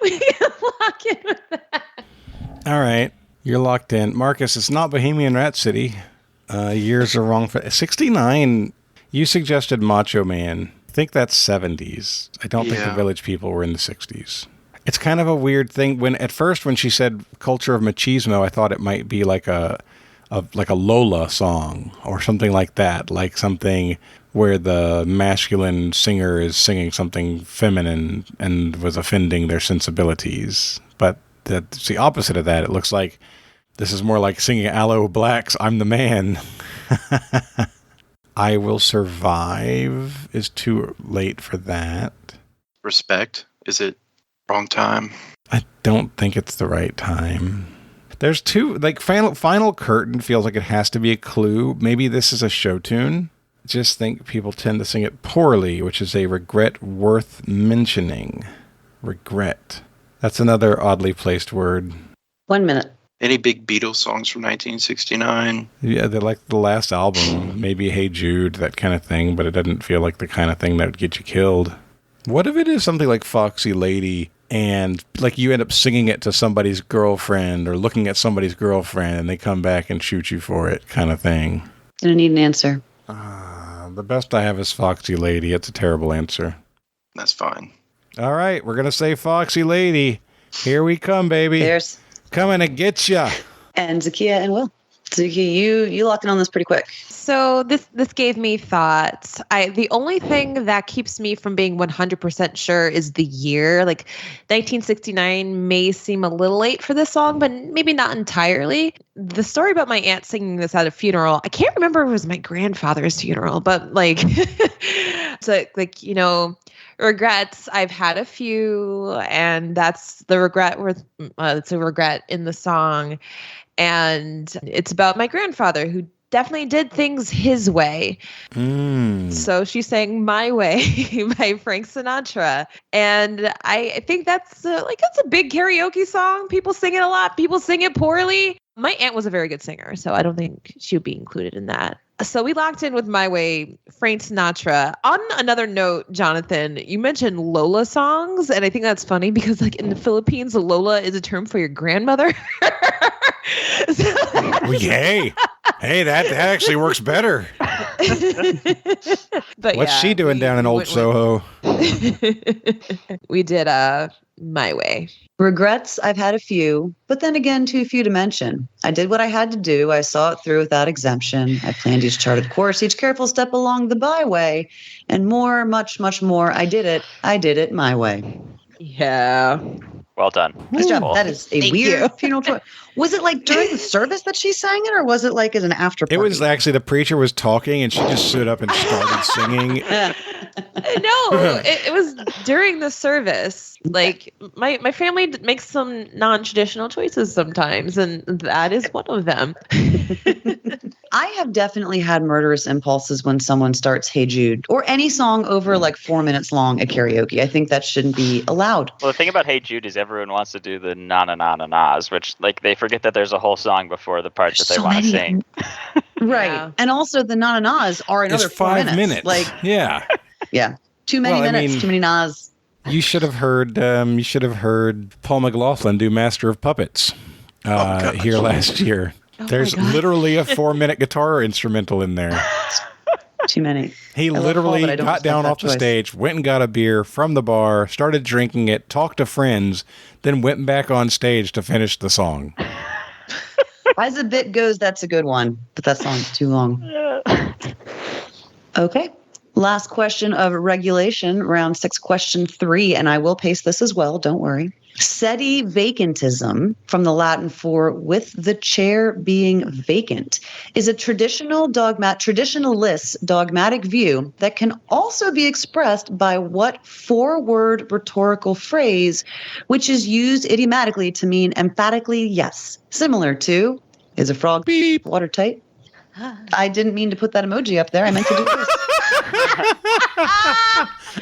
we can lock in with that. All right. You're locked in. Marcus, it's not Bohemian Rhapsody. Years are wrong. 69, you suggested Macho Man. I think that's 70s. I don't think the Village People were in the 60s. It's kind of a weird thing. At first, when she said culture of machismo, I thought it might be like a Lola song or something like that, like something where the masculine singer is singing something feminine and was offending their sensibilities. But that's the opposite of that. It looks like this is more like singing Aloe Black's I'm the Man. I Will Survive is too late for that. Respect. Is it wrong time? I don't think it's the right time. There's two, like Final Curtain feels like it has to be a clue. Maybe this is a show tune. Just think people tend to sing it poorly, which is a regret worth mentioning. Regret. That's another oddly placed word. 1 minute. Any big Beatles songs from 1969? Yeah, they're like the last album. Maybe Hey Jude, that kind of thing, but it doesn't feel like the kind of thing that would get you killed. What if it is something like Foxy Lady and like you end up singing it to somebody's girlfriend or looking at somebody's girlfriend and they come back and shoot you for it kind of thing? Gonna need an answer. The best I have is Foxy Lady. It's a terrible answer. That's fine. All right, we're going to say Foxy Lady. Here we come, baby. There's coming to get ya. And Zahkia and Will. Zahkia, you locked in on this pretty quick. So this gave me thoughts. The only thing that keeps me from being 100% sure is the year. Like 1969 may seem a little late for this song, but maybe not entirely. The story about my aunt singing this at a funeral, I can't remember if it was my grandfather's funeral, but like, so like, you know, regrets. I've had a few, and that's the regret it's a regret in the song. And it's about my grandfather who definitely did things his way. So she sang My Way by Frank Sinatra. And I think that's a big karaoke song. People sing it a lot. People sing it poorly. My aunt was a very good singer, so I don't think she would be included in that. So we locked in with My Way, Frank Sinatra. On another note, Jonathan, you mentioned Lola songs, and I think that's funny because, like, in the Philippines, Lola is a term for your grandmother. Well, hey, that actually works better. But What's she doing down in Old Soho? We did My Way. Regrets, I've had a few, but then again, too few to mention. I did what I had to do. I saw it through without exemption. I planned each charted course, each careful step along the byway, and more, much, much more. I did it my way. Yeah. Well done. Good job. That is a Thank weird you. funeral choice. Was it like during the service that she sang it, or was it like as an after It party? was actually the preacher was talking, and she just stood up and started singing. No, it was during the service. Like my family makes some non-traditional choices sometimes, and that is one of them. I have definitely had murderous impulses when someone starts Hey Jude or any song over like 4 minutes long at karaoke. I think that shouldn't be allowed. Well, the thing about Hey Jude is everyone wants to do the na-na-na-na-nas, which, like, they forget that there's a whole song before the part that they So want to many. sing. Right. Yeah. And also the na-na-nas are another It's 4 5 minutes. Like, yeah. yeah. Too many Well, I minutes, mean- too many nas. You should have heard. You should have heard Paul McLaughlin do "Master of Puppets" here last year. There's literally a 4-minute guitar instrumental in there. Too many. He I love literally Paul, but I don't got respect down that off the choice. stage, went and got a beer from the bar, started drinking it, talked to friends, then went back on stage to finish the song. As the bit goes, that's a good one, but that song's too long. Okay. Last question of regulation, round 6, question 3, and I will paste this as well, don't worry. Sedi vacantism, from the Latin for with the chair being vacant, is a traditionalist dogmatic view that can also be expressed by what 4-word rhetorical phrase, which is used idiomatically to mean emphatically yes, similar to, is a frog beep watertight? I didn't mean to put that emoji up there. I meant to do this.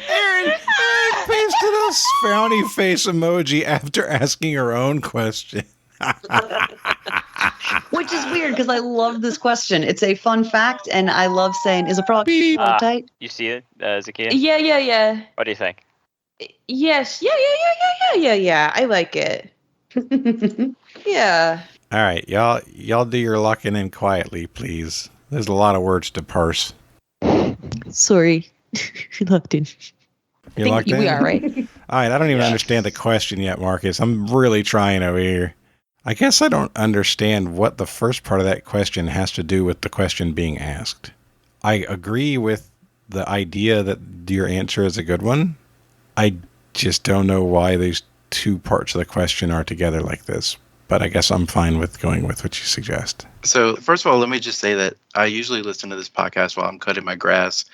Erin pasted a frowny face emoji after asking her own question. Which is weird because I love this question. It's a fun fact, and I love saying, is a frog watertight? You see it, Zahkia? Yeah. What do you think? Yes. Yeah. I like it. Yeah. All right, y'all do your locking in quietly, please. There's a lot of words to parse. Sorry. Locked in. You locked in? We are, right? All right, I don't even understand the question yet, Marcus. I'm really trying over here. I guess I don't understand what the first part of that question has to do with the question being asked. I agree with the idea that your answer is a good one. I just don't know why these two parts of the question are together like this. But I guess I'm fine with going with what you suggest. So, first of all, let me just say that I usually listen to this podcast while I'm cutting my grass.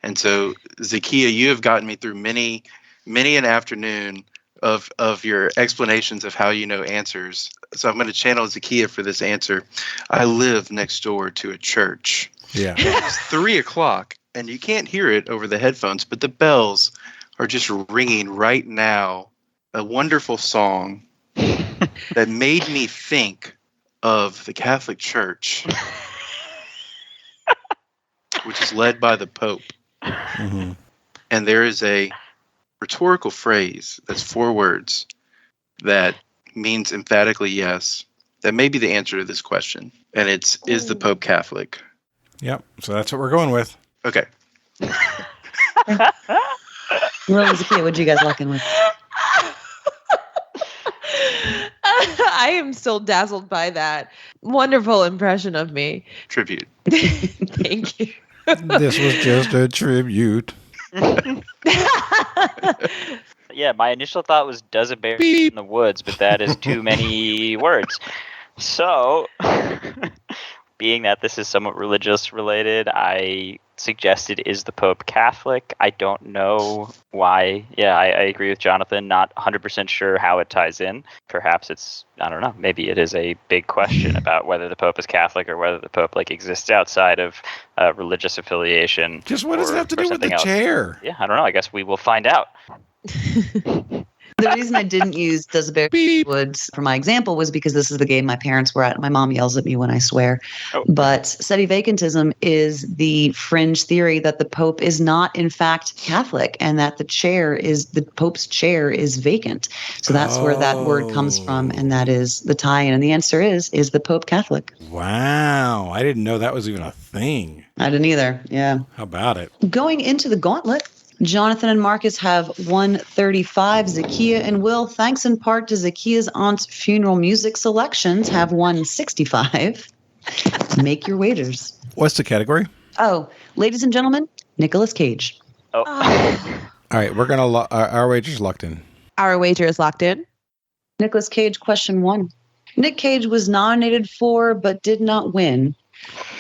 And so, Zahkia, you have gotten me through many an afternoon of your explanations of how you know answers. So I'm going to channel Zahkia for this answer. I live next door to a church. Yeah. It's 3:00, and you can't hear it over the headphones, but the bells are just ringing right now. A wonderful song that made me think of the Catholic Church, which is led by the Pope. Mm-hmm. And there is a rhetorical phrase that's 4 words that means emphatically yes. That may be the answer to this question. And it's, is the Pope Catholic? Yep. So that's what we're going with. Okay. Really, Zahkia, what'd you guys lock in with? I am still dazzled by that wonderful impression of me. Tribute. Thank you. This was just a tribute. Yeah, my initial thought was, does a bear in the woods? But that is too many words. So, being that this is somewhat religious related, I suggested, is the Pope Catholic? I don't know why. Yeah, I agree with Jonathan. Not 100% sure how it ties in. Perhaps it's, I don't know, maybe it is a big question about whether the Pope is Catholic or whether the Pope exists outside of religious affiliation. Just what does it have to do with the else. chair? Yeah, I don't know. I guess we will find out. The reason I didn't use Does a Bear Woods for my example was because this is the game my parents were at. My mom yells at me when I swear. Oh. But sedevacantism is the fringe theory that the Pope is not, in fact, Catholic, and that the Pope's chair is vacant. So that's where that word comes from, and that is the tie-in. And the answer is the Pope Catholic? Wow. I didn't know that was even a thing. I didn't either. Yeah. How about it? Going into the gauntlet, Jonathan and Marcus have 135. Zahkia and Will, thanks in part to Zakia's aunt's funeral music selections, have 165. Make your wagers. What's the category? Oh, ladies and gentlemen, Nicolas Cage. Oh. All right, we're going to our wager's locked in. Our wager is locked in. Nicolas Cage, question 1. Nick Cage was nominated for, but did not win,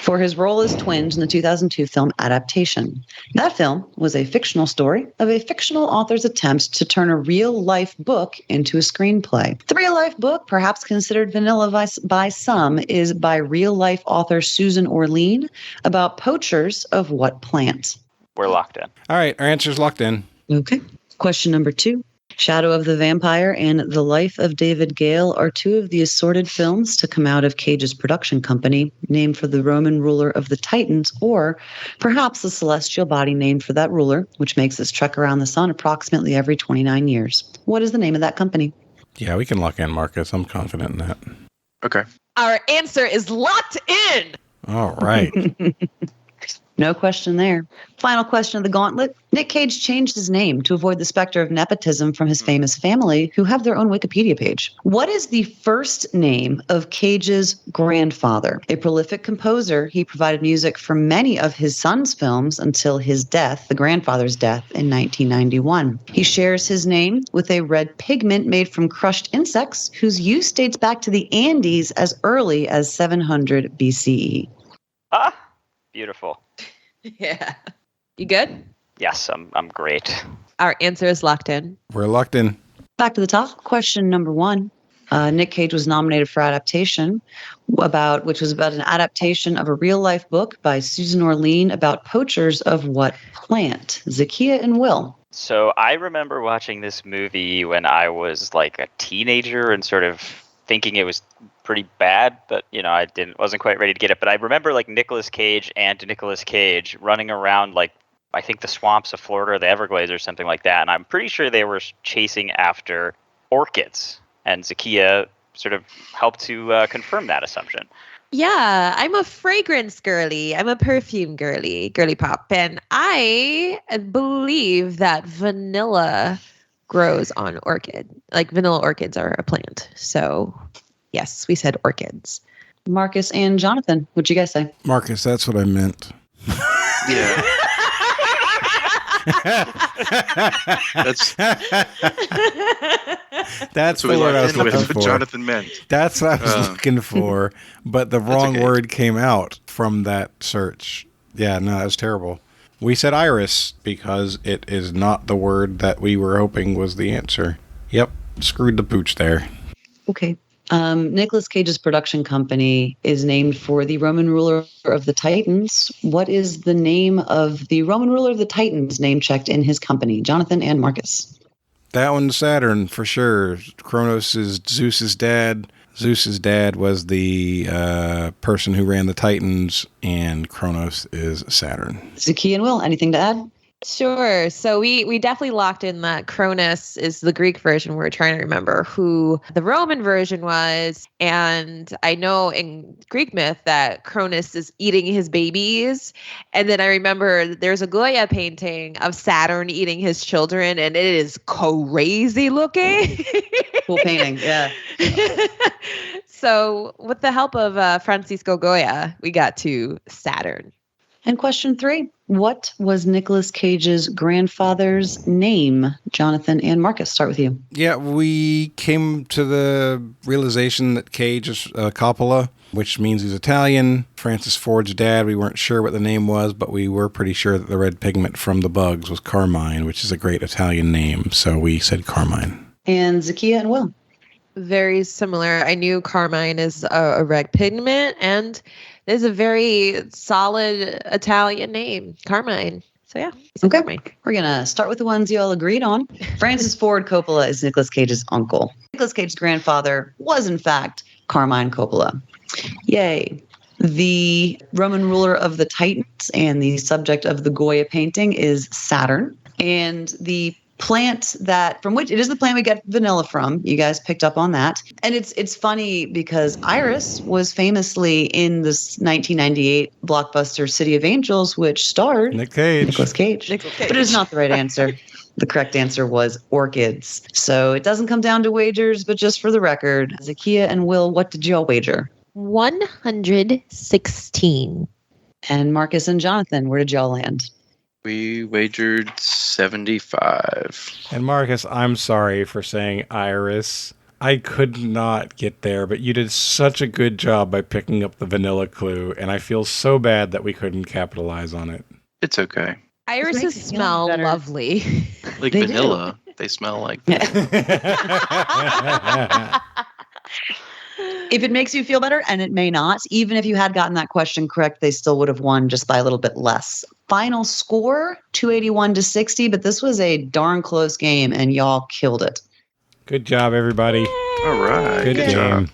for his role as twins in the 2002 film Adaptation. That film was a fictional story of a fictional author's attempt to turn a real-life book into a screenplay. The real-life book, perhaps considered vanilla by some, is by real-life author Susan Orlean about poachers of what plant? We're locked in. All right, our answer's locked in. Okay. Question number 2. Shadow of the Vampire and The Life of David Gale are two of the assorted films to come out of Cage's production company, named for the Roman ruler of the Titans, or perhaps the celestial body named for that ruler, which makes its trek around the sun approximately every 29 years. What is the name of that company? Yeah, we can lock in, Marcus. I'm confident in that. Okay. Our answer is locked in. All right. No question there. Final question of the gauntlet. Nick Cage changed his name to avoid the specter of nepotism from his famous family, who have their own Wikipedia page. What is the first name of Cage's grandfather? A prolific composer, he provided music for many of his son's films until his death, the grandfather's death, in 1991. He shares his name with a red pigment made from crushed insects, whose use dates back to the Andes as early as 700 BCE. Ah, beautiful. Yeah. You good? Yes, I'm great. Our answer is locked in. We're locked in. Back to the top. Question number 1. Nick Cage was nominated for adaptation, which was about an adaptation of a real-life book by Susan Orlean about poachers of what plant? Zahkia and Will. So I remember watching this movie when I was like a teenager and sort of thinking it was pretty bad, but I wasn't quite ready to get it. But I remember like Nicolas Cage running around like I think the swamps of Florida or the Everglades or something like that, and I'm pretty sure they were chasing after orchids. And Zahkia sort of helped to confirm that assumption. Yeah, I'm a fragrance girly. I'm a perfume girly pop, and I believe that vanilla grows on orchid. Like vanilla orchids are a plant. So yes, we said orchids. Marcus and Jonathan, what'd you guys say? Marcus, that's what I meant. Yeah. That's the word I was looking for. What Jonathan meant. That's what I was looking for, but the wrong word came out from that search. Yeah, no, that was terrible. We said iris because it is not the word that we were hoping was the answer. Yep, screwed the pooch there. Okay. Nicolas Cage's production company is named for the Roman ruler of the Titans. What is the name of the Roman ruler of the Titans name checked in his company? Jonathan and Marcus. That one's Saturn for sure. Kronos is Zeus's dad. Zeus's dad was the person who ran the Titans, and Kronos is Saturn. Zahkia and Will, anything to add? Sure. So we definitely locked in that Cronus is the Greek version. We're trying to remember who the Roman version was. And I know in Greek myth that Cronus is eating his babies. And then I remember there's a Goya painting of Saturn eating his children, and it is crazy looking. Cool painting, yeah. So with the help of Francisco Goya, we got to Saturn. And question 3, what was Nicolas Cage's grandfather's name? Jonathan and Marcus, start with you. Yeah, we came to the realization that Cage is Coppola, which means he's Italian. Francis Ford's dad, we weren't sure what the name was, but we were pretty sure that the red pigment from the bugs was Carmine, which is a great Italian name, so we said Carmine. And Zahkia and Will. Very similar. I knew Carmine is a red pigment, and is a very solid Italian name, Carmine. So yeah. Okay. We're going to start with the ones you all agreed on. Francis Ford Coppola is Nicolas Cage's uncle. Nicolas Cage's grandfather was, in fact, Carmine Coppola. Yay. The Roman ruler of the Titans and the subject of the Goya painting is Saturn. And the plant from which it is the plant we get vanilla from. You guys picked up on that. And it's funny because Iris was famously in this 1998 blockbuster City of Angels, which starred Nicolas Cage. But it is not the right answer. The correct answer was orchids. So it doesn't come down to wagers, but just for the record, Zahkia and Will, what did y'all wager? 116. And Marcus and Jonathan, where did y'all land? We wagered 75. And Marcus, I'm sorry for saying Iris. I could not get there, but you did such a good job by picking up the vanilla clue, and I feel so bad that we couldn't capitalize on it. It's okay. Irises smell lovely. Like They vanilla. They smell like If it makes you feel better, and it may not, even if you had gotten that question correct, they still would have won just by a little bit less. Final score, 281-60, but this was a darn close game, and y'all killed it. Good job, everybody. All right. Good game. job.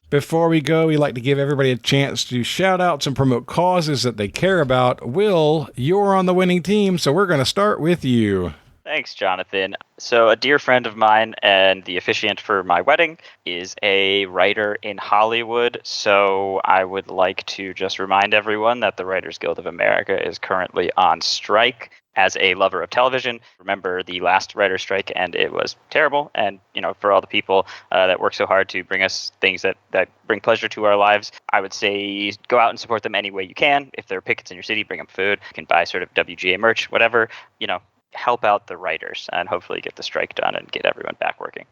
Before we go, we like to give everybody a chance to shout outs and promote causes that they care about. Will, you're on the winning team, so we're going to start with you. Thanks, Jonathan. So a dear friend of mine and the officiant for my wedding is a writer in Hollywood. So I would like to just remind everyone that the Writers Guild of America is currently on strike. As a lover of television, remember the last writer's strike, and it was terrible. And, for all the people that work so hard to bring us things that bring pleasure to our lives, I would say go out and support them any way you can. If there are pickets in your city, bring them food. You can buy sort of WGA merch, whatever, help out the writers and hopefully get the strike done and get everyone back working.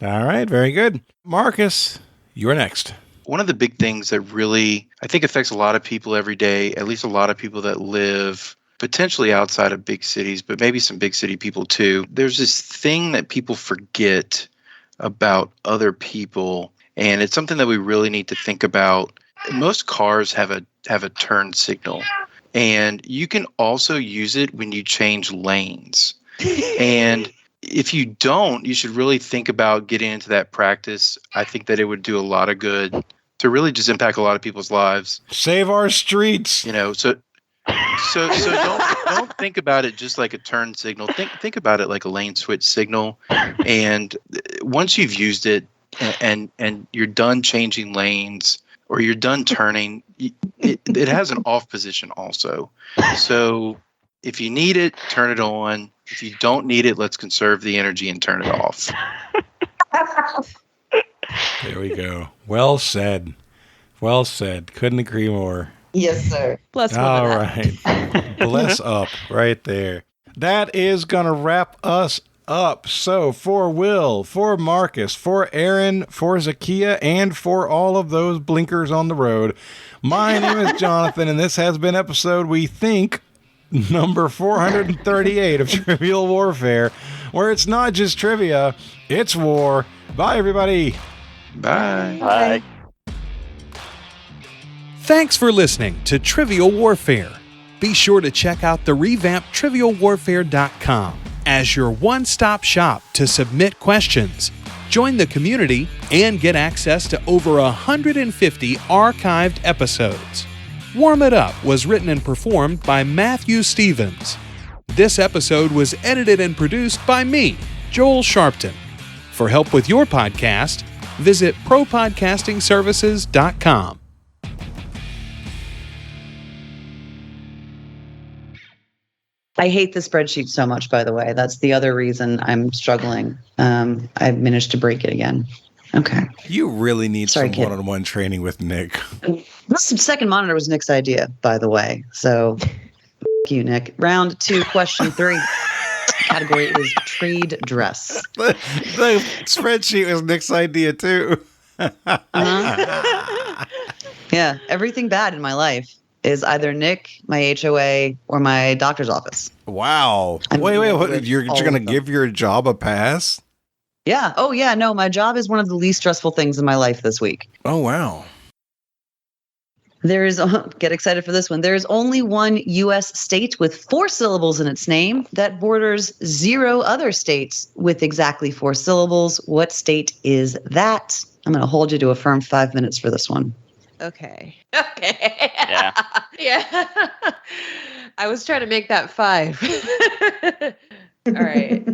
All right, very good. Marcus, you're next. One of the big things that really, I think, affects a lot of people every day, at least a lot of people that live potentially outside of big cities, but maybe some big city people too. There's this thing that people forget about other people, and it's something that we really need to think about. Most cars have a turn signal. And you can also use it when you change lanes. And if you don't, you should really think about getting into that practice. I think that it would do a lot of good to really just impact a lot of people's lives. Save our streets. So don't think about it just like a turn signal. Think about it like a lane switch signal. And once you've used it and you're done changing lanes, or you're done turning, it has an off position also. So if you need it, turn it on. If you don't need it, let's conserve the energy and turn it off. There we go. Well said. Well said. Couldn't agree more. Yes, sir. Plus one. All right. Bless up right there. That is going to wrap us up. So for Will, for Marcus, for Erin, for Zahkia, and for all of those blinkers on the road, my name is Jonathan, and this has been episode, we think, number 438 of Trivial Warfare, where it's not just trivia, it's war. Bye, everybody. Bye. Bye. Thanks for listening to Trivial Warfare. Be sure to check out the revamped TRIVIALWarfare.com as your one-stop shop to submit questions, join the community, and get access to over 150 archived episodes. Warm It Up was written and performed by Matthew Stevens. This episode was edited and produced by me, Joel Sharpton. For help with your podcast, visit propodcastingservices.com. I hate the spreadsheet so much, by the way. That's the other reason I'm struggling. I've managed to break it again. Okay. You really need Sorry, some kid. one-on-one training with Nick. This second monitor was Nick's idea, by the way. So, you, Nick. Round 2, question 3. Category is trade dress. The spreadsheet was Nick's idea, too. Yeah, everything bad in my life is either Nick, my HOA, or my doctor's office. Wow. I'm Wait, what, with you're all going to of them. give your job a pass? Yeah. Oh, yeah. No, my job is one of the least stressful things in my life this week. Oh, wow. Get excited for this one. There is only one U.S. state with 4 syllables in its name that borders 0 other states with exactly 4 syllables. What state is that? I'm going to hold you to a firm 5 minutes for this one. Okay. Okay. Yeah. Yeah. I was trying to make that 5. All right.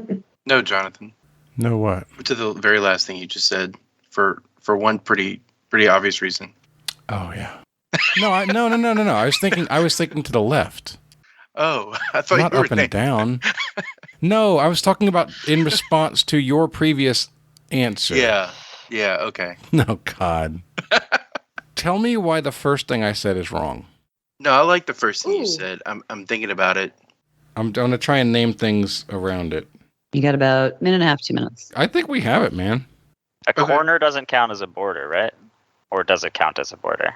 No, Jonathan. No what? To the very last thing you just said, for one pretty obvious reason. Oh yeah. No, no. I was thinking to the left. Oh, I thought Not you were up and down. No, I was talking about in response to your previous answer. Yeah. Yeah. Okay. No, God. Tell me why the first thing I said is wrong. No, I like the first thing Ooh. you said. I'm thinking about it. I'm going to try and name things around it. You got about a minute and a half, 2 minutes. I think we have it, man. A Okay. corner doesn't count as a border, right? Or does it count as a border?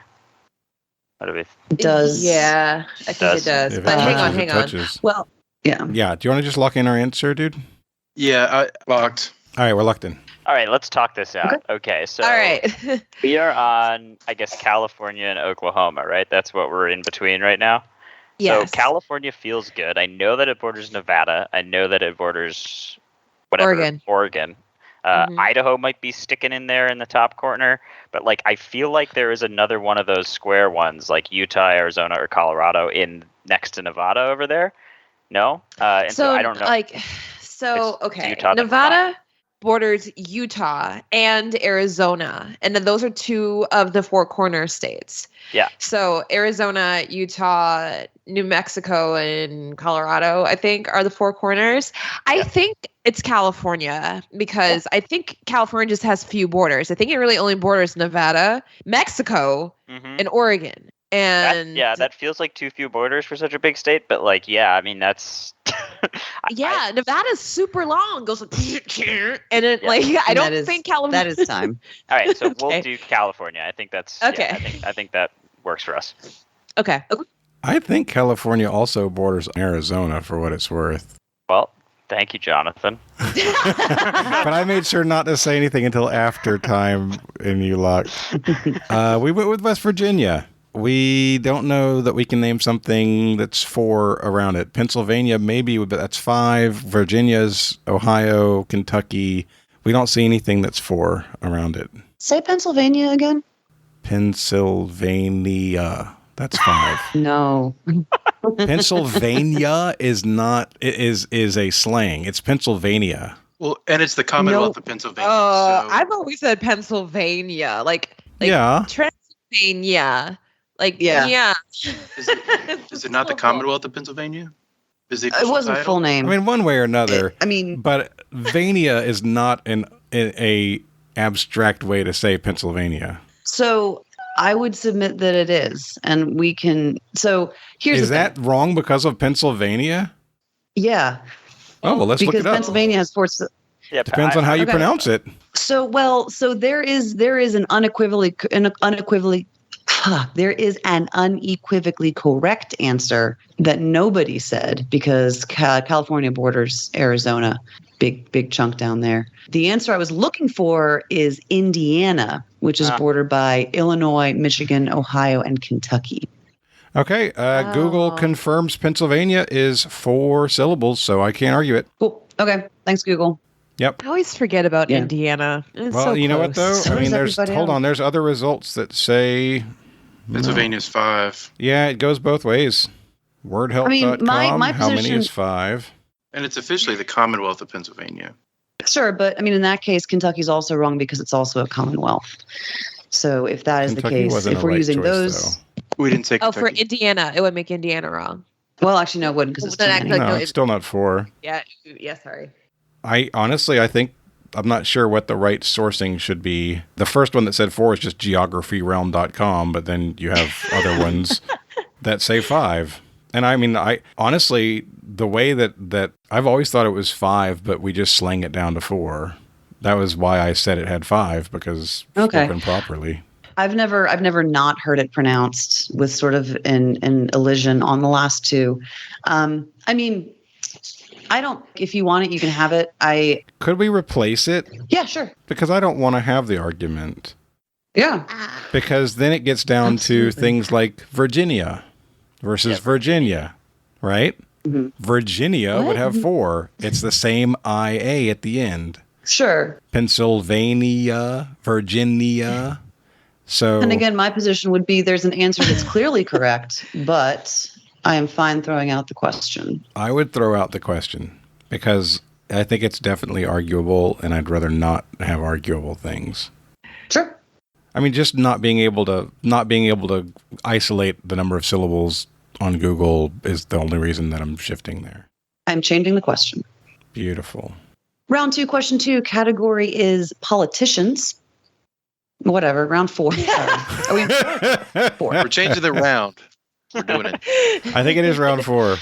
What do we? Does Yeah, I think Does. it does. If it But hang touches, on, it hang on. touches. Well, yeah. Yeah. Do you want to just lock in our answer, dude? Yeah, I locked. All right, we're locked in. All right, let's talk this out. Okay, so All right. we are on, I guess, California and Oklahoma, right? That's what we're in between right now. Yes. So California feels good. I know that it borders Nevada. I know that it borders Oregon. Oregon. Mhm. Idaho might be sticking in there in the top corner, but like I feel like there is another one of those square ones, like Utah, Arizona, or Colorado, in next to Nevada over there. No, and so I don't know. It's Okay. Utah, then Nevada borders Utah and Arizona, and then those are 2 of the 4 corner states. Yeah. So Arizona, Utah, New Mexico, and Colorado, I think, are the 4 corners. I think it's California because I think California just has few borders. I think it really only borders Nevada, Mexico, Mhm. and Oregon. And that feels like too few borders for such a big state. But like, yeah, I mean that's yeah, Nevada's super long. Goes and it Yeah. like I And don't that is- think California. That is time. All right, so Okay. we'll do California. I think that's Okay. I think that works for us. Okay. I think California also borders Arizona, for what it's worth. Well, thank you, Jonathan. But I made sure not to say anything until after time, and you locked. We went with West Virginia. We don't know that we can name something that's 4 around it. Pennsylvania, maybe, but that's 5. Virginia's Ohio, Kentucky. We don't see anything that's 4 around it. Say Pennsylvania again. Pennsylvania. That's 5. No. Pennsylvania is not. It is a slang. It's Pennsylvania. Well, and it's the Commonwealth Nope. of Pennsylvania. So I've always said Pennsylvania, like Yeah. Transylvania, like Yeah. is it not the Commonwealth of Pennsylvania? Is the It official wasn't title? full name. I mean, one way or another. I mean, But Vania is not a abstract way to say Pennsylvania. so I would submit that it is, and we can. So here's Is the that thing. wrong because of Pennsylvania? Yeah, Oh, well, let's look because it up. Pennsylvania has 4. Yeah, Depends on how you Okay. pronounce it. So there is an unequivocally there is an unequivocally correct answer that nobody said because California borders Arizona, big chunk down there. The answer I was looking for is Indiana, which is bordered by Illinois, Michigan, Ohio, and Kentucky. Okay, Google Oh. confirms Pennsylvania is 4 syllables, so I can't argue it. Cool. Okay. Thanks, Google. Yep. I always forget about Yeah. Indiana. It's Well, so you know what, though? close. So I mean, does there's, everybody hold else. on, there's other results that say, Pennsylvania's 5, yeah, it goes both ways. Wordhelp.com, I mean, my how many position- is 5? and it's officially the Commonwealth of Pennsylvania. Sure, but I mean, in that case, Kentucky's also wrong because it's also a Commonwealth. So if that is Kentucky the case, wasn't if a we're right using choice, those, We didn't say Oh, for Kentucky. Indiana, it would make Indiana wrong. well, actually, no, it wouldn't because it's too Then many. Like, No, no, it's still not 4. Yeah. Sorry. I honestly, I think, I'm not sure what the right sourcing should be. The first one that said 4 is just geographyrealm.com, but then you have other ones that say 5. And I mean, I honestly, the way that I've always thought it was 5, but we just slang it down to 4. That was why I said it had 5, because Okay. spoken properly. I've never not heard it pronounced with sort of an elision on the last 2. I mean, I don't. If you want it, you can have it. Could we replace it? Yeah, sure. Because I don't want to have the argument. Yeah. Because then it gets down to things like Virginia versus Virginia, right? Mm-hmm. Virginia would have 4. It's the same IA at the end. Sure. Pennsylvania, Virginia. So, And again, my position would be there's an answer that's clearly correct, but I am fine throwing out the question. I would throw out the question because I think it's definitely arguable, and I'd rather not have arguable things. Sure. I mean, just not being able to isolate the number of syllables on Google is the only reason that I'm shifting there. I'm changing the question. Beautiful. Round 2, question 2, category is politicians. Whatever, round 4. Sorry. Are we in 4? We're changing the round. We're doing it. I think it is round 4.